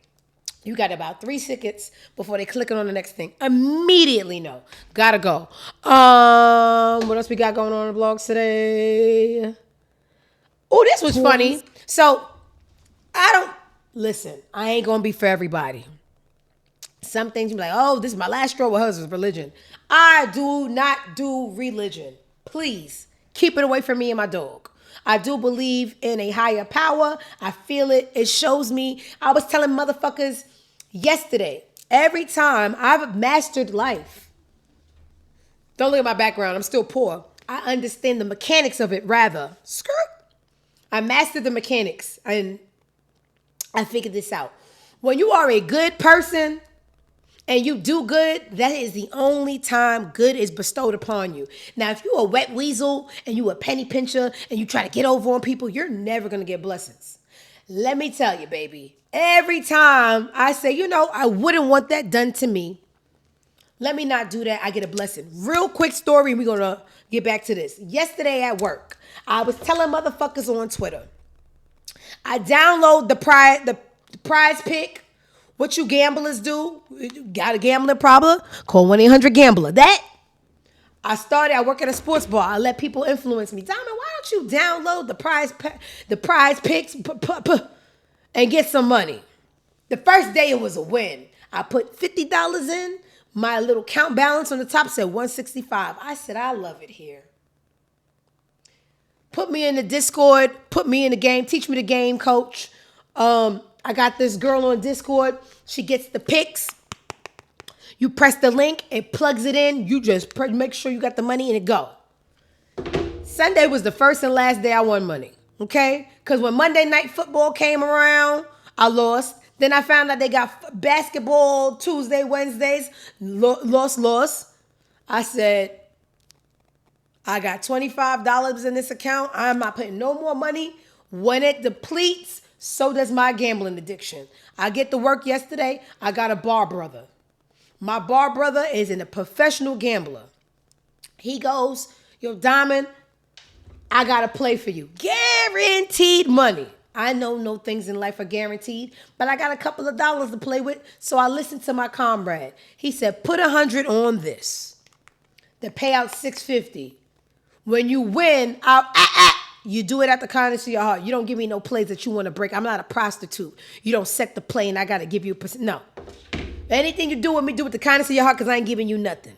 you got about 3 seconds before they clicking on the next thing. Immediately no. Gotta go. What else we got going on in the blogs today? Oh, this was funny. So, I ain't going to be for everybody. Some things you be like, oh, this is my last straw with husband's religion. I do not do religion. Please keep it away from me and my dog. I do believe in a higher power. I feel it. It shows me. I was telling motherfuckers yesterday, every time I've mastered life. Don't look at my background. I'm still poor. I understand the mechanics of it rather. Skirt. I mastered the mechanics and I figured this out. When you are a good person, and you do good, that is the only time good is bestowed upon you. Now, if you a wet weasel and you a penny pincher and you try to get over on people, you're never going to get blessings. Let me tell you, baby, every time I say, I wouldn't want that done to me, let me not do that, I get a blessing. Real quick story, we're going to get back to this. Yesterday at work, I was telling motherfuckers on Twitter, I download the prize pick. What you gamblers do, you got a gambling problem, call 1-800-GAMBLER. I work at a sports bar. I let people influence me. Diamond, why don't you download the prize picks and get some money? The first day it was a win. I put $50 in. My little count balance on the top said 165. I said, I love it here. Put me in the Discord. Put me in the game. Teach me the game, coach. I got this girl on Discord. She gets the picks. You press the link, it plugs it in. You just make sure you got the money and it go. Sunday was the first and last day I won money. Okay? Because when Monday Night Football came around, I lost. Then I found out they got basketball Tuesday, Wednesdays. Lost. I said, I got $25 in this account. I'm not putting no more money. When it depletes, so does my gambling addiction. I get to work yesterday. I got a bar brother. My bar brother is a professional gambler. He goes, yo, Diamond, I got to play for you. Guaranteed money. I know no things in life are guaranteed, but I got a couple of dollars to play with, so I listened to my comrade. He said, put 100 on this. The payout $650. When you win, You do it at the kindness of your heart. You don't give me no plays that you want to break. I'm not a prostitute. You don't set the play and I got to give you a percent. No. Anything you do with me, do with the kindness of your heart because I ain't giving you nothing.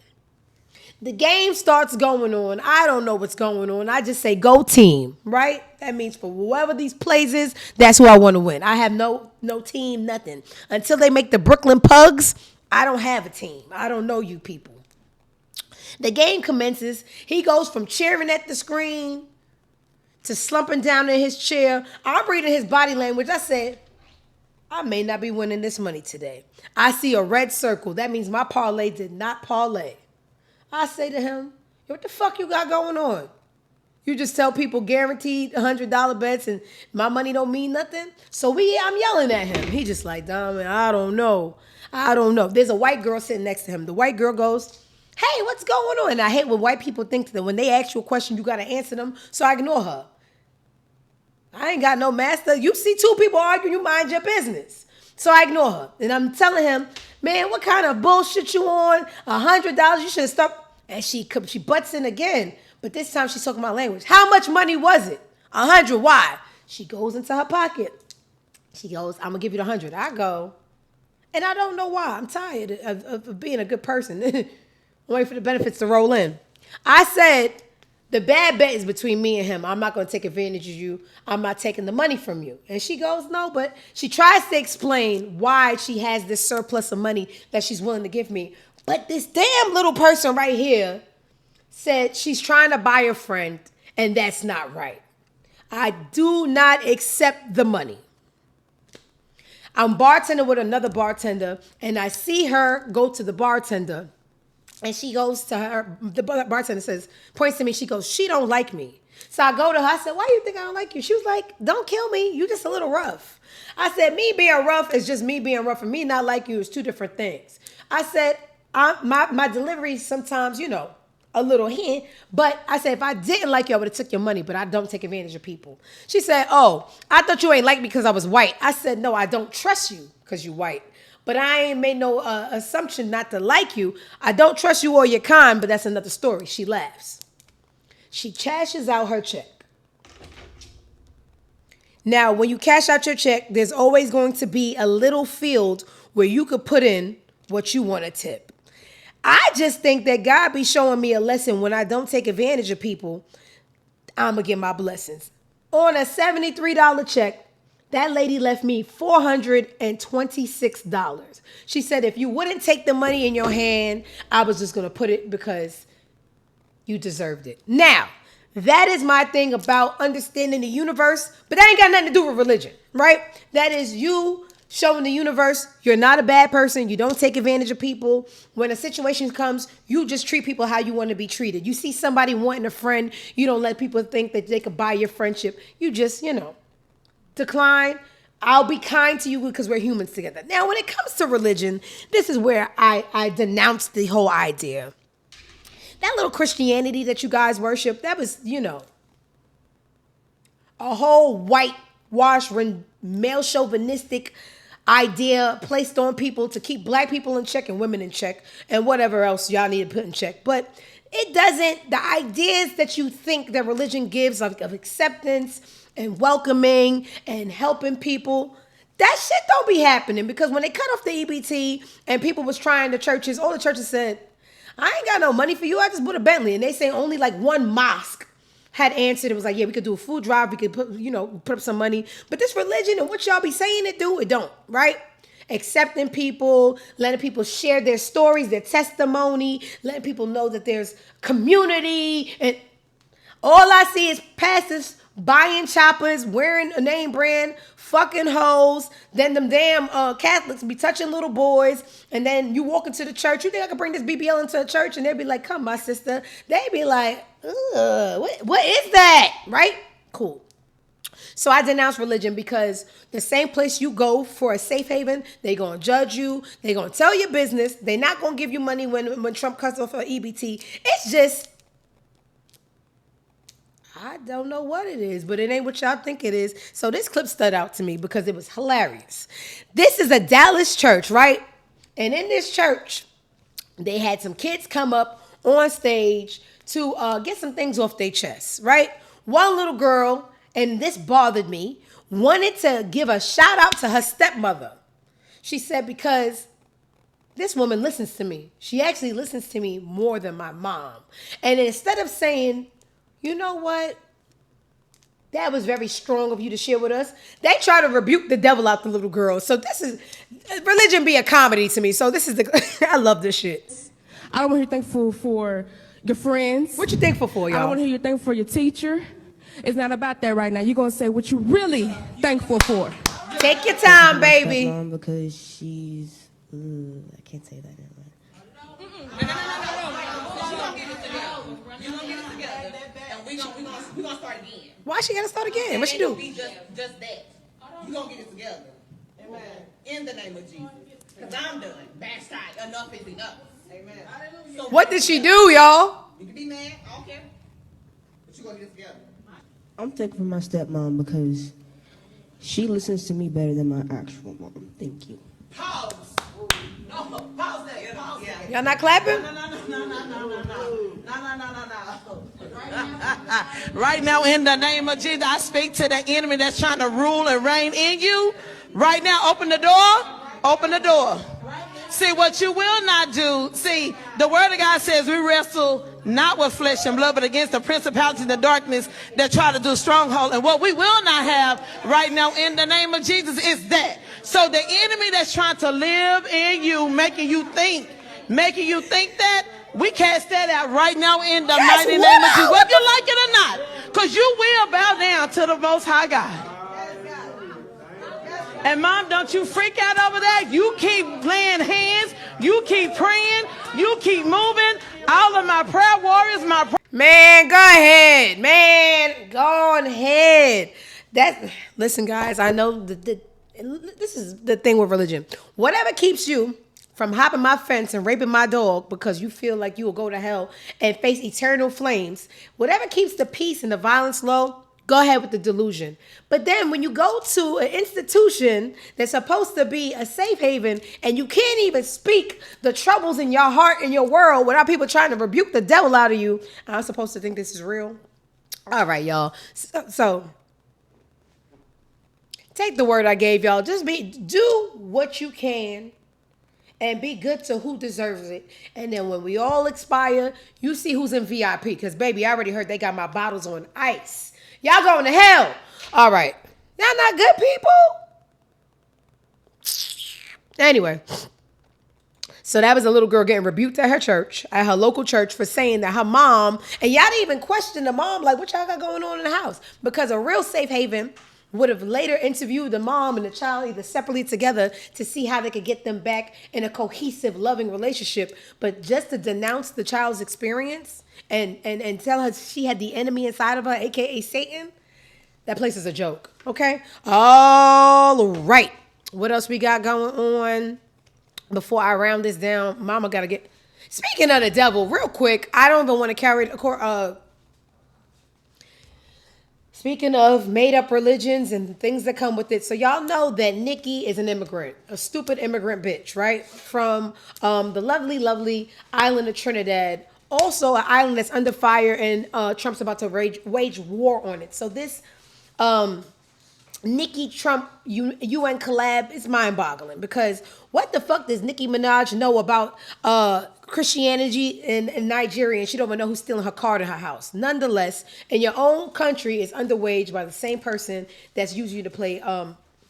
The game starts going on. I don't know what's going on. I just say go team, right? That means for whoever these plays is, that's who I want to win. I have no team, nothing. Until they make the Brooklyn Pugs, I don't have a team. I don't know you people. The game commences. He goes from cheering at the screen to slumping down in his chair. I'm reading his body language. I said, I may not be winning this money today. I see a red circle. That means my parlay did not parlay. I say to him, what the fuck you got going on? You just tell people guaranteed $100 bets and my money don't mean nothing? So I'm yelling at him. He just like, Diamond, I don't know. There's a white girl sitting next to him. The white girl goes, hey, what's going on? And I hate when white people think that when they ask you a question, you got to answer them. So I ignore her. I ain't got no master. You see two people arguing, you mind your business. So I ignore her. And I'm telling him, man, what kind of bullshit you on? $100, you should have stopped. And she butts in again. But this time she's talking my language. How much money was it? 100, why? She goes into her pocket. She goes, I'm going to give you the 100. I go, and I don't know why. I'm tired of being a good person. I'm waiting for the benefits to roll in. I said, the bad bet is between me and him. I'm not going to take advantage of you. I'm not taking the money from you. And she goes, no, but she tries to explain why she has this surplus of money that she's willing to give me. But this damn little person right here said she's trying to buy a friend, and that's not right. I do not accept the money. I'm bartending with another bartender, and I see her go to the bartender. And she goes to her, the bartender says, points to me, she goes, she don't like me. So I go to her, I said, why do you think I don't like you? She was like, don't kill me, you just a little rough. I said, me being rough is just me being rough, and me not like you is two different things. I said, my delivery sometimes, a little hint, but I said, if I didn't like you, I would have took your money, but I don't take advantage of people. She said, oh, I thought you ain't like me because I was white. I said, no, I don't trust you because you white. But I ain't made no assumption not to like you. I don't trust you or your kind, but that's another story. She laughs. She cashes out her check. Now, when you cash out your check, there's always going to be a little field where you could put in what you want to tip. I just think that God be showing me a lesson when I don't take advantage of people. I'm going to get my blessings. On a $73 check, that lady left me $426. She said, if you wouldn't take the money in your hand, I was just going to put it because you deserved it. Now, that is my thing about understanding the universe, but that ain't got nothing to do with religion, right? That is you showing the universe you're not a bad person. You don't take advantage of people. When a situation comes, you just treat people how you want to be treated. You see somebody wanting a friend, you don't let people think that they could buy your friendship. You just, decline. I'll be kind to you because we're humans together. Now, when it comes to religion, this is where I denounce the whole idea. That little Christianity that you guys worship, that was, a whole whitewash, male chauvinistic idea placed on people to keep black people in check and women in check and whatever else y'all need to put in check. But it doesn't, the ideas that you think that religion gives of acceptance and welcoming and helping people, that shit don't be happening, because when they cut off the EBT and people was trying the churches, all the churches said, I ain't got no money for you, I just bought a Bentley. And they say only like one mosque had answered. It was like, yeah, we could do a food drive, we could put up some money. But this religion and what y'all be saying it do, it don't, right? Accepting people, letting people share their stories, their testimony, letting people know that there's community. And all I see is pastors buying choppers, wearing a name brand, fucking hoes. Then them damn Catholics be touching little boys. And then you walk into the church, you think I could bring this BBL into a church? And they'd be like, come, my sister. They'd be like, what is that? Right? Cool. So I denounce religion, because the same place you go for a safe haven, they going to judge you. They going to tell your business. They not going to give you money when Trump cuts off an EBT. It's just, I don't know what it is, but it ain't what y'all think it is. So this clip stood out to me because it was hilarious. This is a Dallas church, right? And in this church, they had some kids come up on stage to get some things off their chests, right? One little girl, and this bothered me, wanted to give a shout out to her stepmother. She said, because this woman listens to me. She actually listens to me more than my mom. And instead of saying, you know what? That was very strong of you to share with us. They try to rebuke the devil out the little girl. So this is, religion be a comedy to me. So this is I love this shit. I don't want to hear you thankful for your friends. What you thankful for, y'all? I don't want to hear you thankful for your teacher. It's not about that right now. You're going to say what you really thankful for. Take your time, baby. Because she's, I can't say that. We're gonna start again. Why she gotta start again? What she do? Just that. You're gonna get it together. Amen. In the name of Jesus. Because I'm done. Backside. Enough is enough. Amen. So What did she do, y'all? You can be mad. I don't care. But you're gonna get it together. I'm thankful for my stepmom because she listens to me better than my actual mom. Thank you. Pause. No, pause that. Pause that. Y'all not clapping? Right now, in the name of Jesus, I speak to the enemy that's trying to rule and reign in you. Right now, open the door. Open the door. See, what you will not do. See, the word of God says we wrestle not with flesh and blood, but against the principalities of the darkness that try to do stronghold. And what we will not have right now in the name of Jesus is that. So the enemy that's trying to live in you, making you think that, we cast that out right now in the mighty name of Jesus. Whether you like it or not, because you will bow down to the Most High God. And Mom, don't you freak out over that. You keep laying hands. You keep praying. You keep moving. All of my prayer warriors, Man, go ahead. Man, go ahead. Listen, guys, I know this is the thing with religion. Whatever keeps you from hopping my fence and raping my dog because you feel like you will go to hell and face eternal flames, whatever keeps the peace and the violence low, go ahead with the delusion. But then when you go to an institution that's supposed to be a safe haven and you can't even speak the troubles in your heart and your world without people trying to rebuke the devil out of you, I'm supposed to think this is real? All right, y'all. So take the word I gave y'all. Just do what you can and be good to who deserves it. And then when we all expire, you see who's in VIP. Because, baby, I already heard they got my bottles on ice. Y'all going to hell. All right. Y'all not good people? Anyway. So that was a little girl getting rebuked at her church, at her local church, for saying that her mom, and y'all didn't even question the mom, like, what y'all got going on in the house? Because a real safe haven would have later interviewed the mom and the child either separately together to see how they could get them back in a cohesive, loving relationship. But just to denounce the child's experience and tell her she had the enemy inside of her, aka Satan, that place is a joke. Okay? All right. What else we got going on before I round this down? Mama gotta get. Speaking of the devil, real quick, I don't even want to carry the speaking of made-up religions and things that come with it, so y'all know that Nikki is an immigrant, a stupid immigrant bitch, right? From the lovely, lovely island of Trinidad, also an island that's under fire, and Trump's about to wage war on it. So this Nikki Trump UN collab is mind-boggling, because what the fuck does Nicki Minaj know about Christianity in Nigeria, and she don't even know who's stealing her card in her house? Nonetheless, in your own country is underwaged by the same person that's using you to play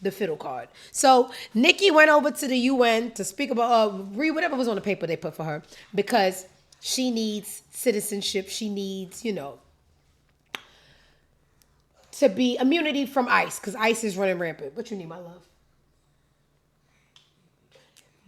the fiddle card. So Nikki went over to the UN to speak about read whatever was on the paper they put for her, because she needs citizenship. She needs, to be immunity from ICE, because ICE is running rampant. What you need, my love?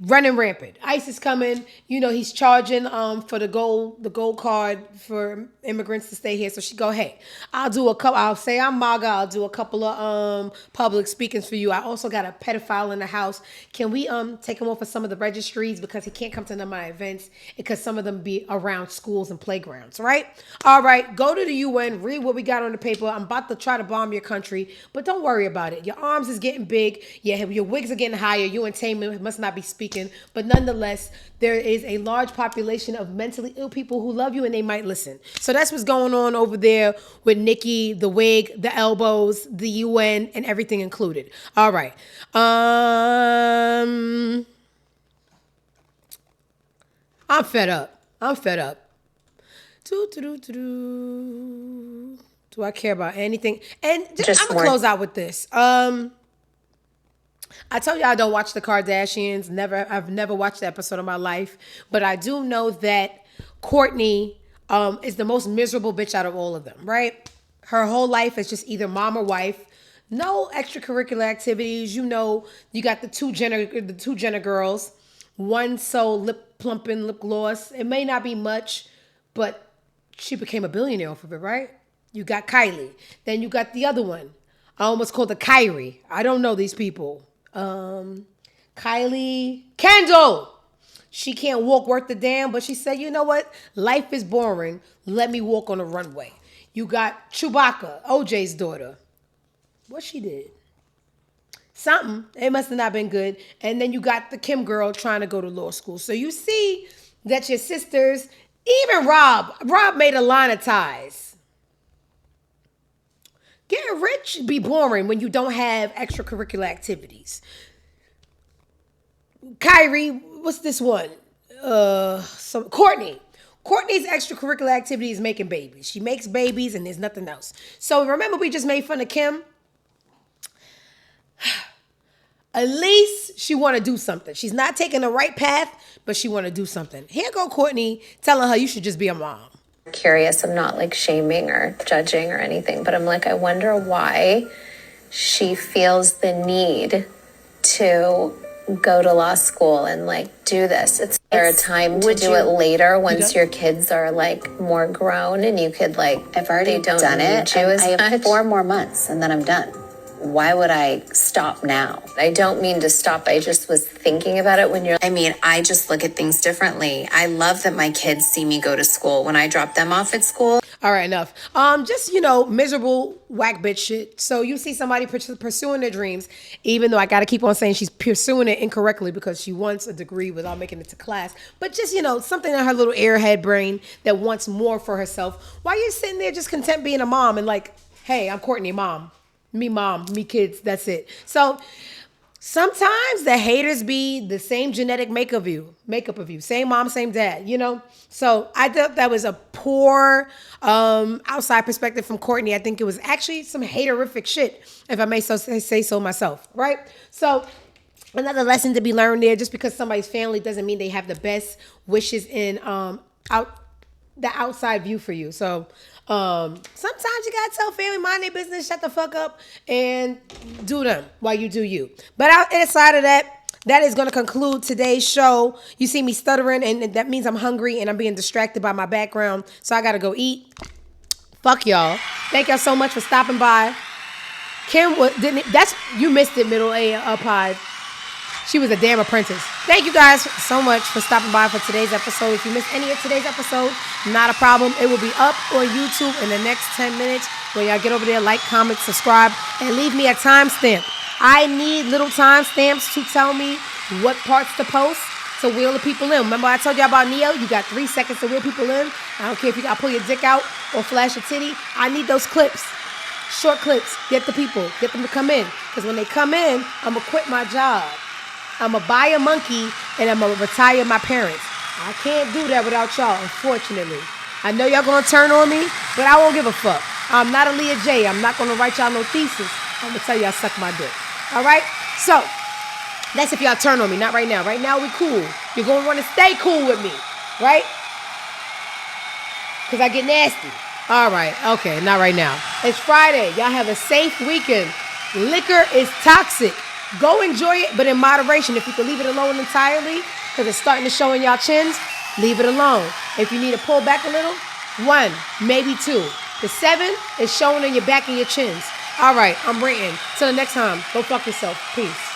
Running rampant. ICE is coming. He's charging for the gold card for immigrants to stay here. So she go, hey, I'll say I'm MAGA. I'll do a couple of public speakings for you. I also got a pedophile in the house. Can we take him off of some of the registries, because he can't come to none of my events, because some of them be around schools and playgrounds, right? All right, go to the UN, read what we got on the paper. I'm about to try to bomb your country, but don't worry about it. Your arms is getting big. Yeah, your wigs are getting higher. You and Taman must not be speaking speaking, but nonetheless, there is a large population of mentally ill people who love you and they might listen. So that's what's going on over there with Nikki, the wig, the elbows, the UN, and everything included. All right. I'm fed up. Do I care about anything? And I'm gonna close out with this. I told you I don't watch the Kardashians. I've never watched the episode of my life, but I do know that Kourtney is the most miserable bitch out of all of them. Right? Her whole life is just either mom or wife. No extracurricular activities. You know, you got the two Jenner girls. One sold lip plumping lip gloss. It may not be much, but she became a billionaire off of it, right? You got Kylie. Then you got the other one. I almost called her Kyrie. I don't know these people. Kylie Kendall. She can't walk worth the damn, but she said, you know what? Life is boring. Let me walk on a runway. You got Chewbacca, OJ's daughter. What she did? Something. It must have not been good. And then you got the Kim girl trying to go to law school. So you see that your sisters, even Rob made a line of ties. Getting rich be boring when you don't have extracurricular activities. Kyrie, what's this one? Kourtney. Kourtney's extracurricular activity is making babies. She makes babies and there's nothing else. So remember we just made fun of Kim? At least she want to do something. She's not taking the right path, but she want to do something. Here go Kourtney telling her you should just be a mom. Curious. I'm not like shaming or judging or anything, but I'm like, I wonder why she feels the need to go to law school and like do this. Is there a time to do it later once your kids are like more grown and you could like, I've already done it. I have 4 more months and then I'm done. Why would I stop now? I don't mean to stop. I just was thinking about it I just look at things differently. I love that my kids see me go to school when I drop them off at school. All right, enough. Just, miserable whack bitch shit. So you see somebody pursuing their dreams, even though I got to keep on saying she's pursuing it incorrectly because she wants a degree without making it to class. But just, something in her little airhead brain that wants more for herself. Why you sitting there just content being a mom and like, hey, I'm Kourtney, mom, me kids, that's it. So sometimes the haters be the same genetic makeup of you, same mom, same dad, So I thought that was a poor outside perspective from Kourtney. I think it was actually some haterific shit, if I may say so myself, right? So another lesson to be learned there, just because somebody's family doesn't mean they have the best wishes in the outside view for you. So sometimes you gotta tell family, mind their business, shut the fuck up, and do them while you do you. But outside of that is gonna conclude today's show. You see me stuttering, and that means I'm hungry and I'm being distracted by my background, so I gotta go eat. Fuck y'all. Thank y'all so much for stopping by. Kim, you missed it, middle A pie. She was a damn apprentice. Thank you guys so much for stopping by for today's episode. If you missed any of today's episode, not a problem. It will be up on YouTube in the next 10 minutes. When y'all get over there, like, comment, subscribe, and leave me a timestamp. I need little timestamps to tell me what parts to post to wheel the people in. Remember I told y'all about Neo? You got 3 seconds to wheel people in. I don't care if you got to pull your dick out or flash a titty. I need those clips. Short clips. Get the people. Get them to come in. Because when they come in, I'm going to quit my job. I'm going to buy a monkey, and I'm going to retire my parents. I can't do that without y'all, unfortunately. I know y'all going to turn on me, but I won't give a fuck. I'm not a Leah J. I'm not going to write y'all no thesis. I'm going to tell y'all suck my dick. All right? So, that's if y'all turn on me. Not right now. Right now, we cool. You're going to want to stay cool with me. Right? Because I get nasty. All right. Okay, not right now. It's Friday. Y'all have a safe weekend. Liquor is toxic. Go enjoy it, but in moderation. If you can leave it alone entirely, because it's starting to show in y'all chins, leave it alone. If you need to pull back a little, 1, maybe 2. The 7 is showing in your back and your chins. All right, I'm ranting. Till the next time, go fuck yourself. Peace.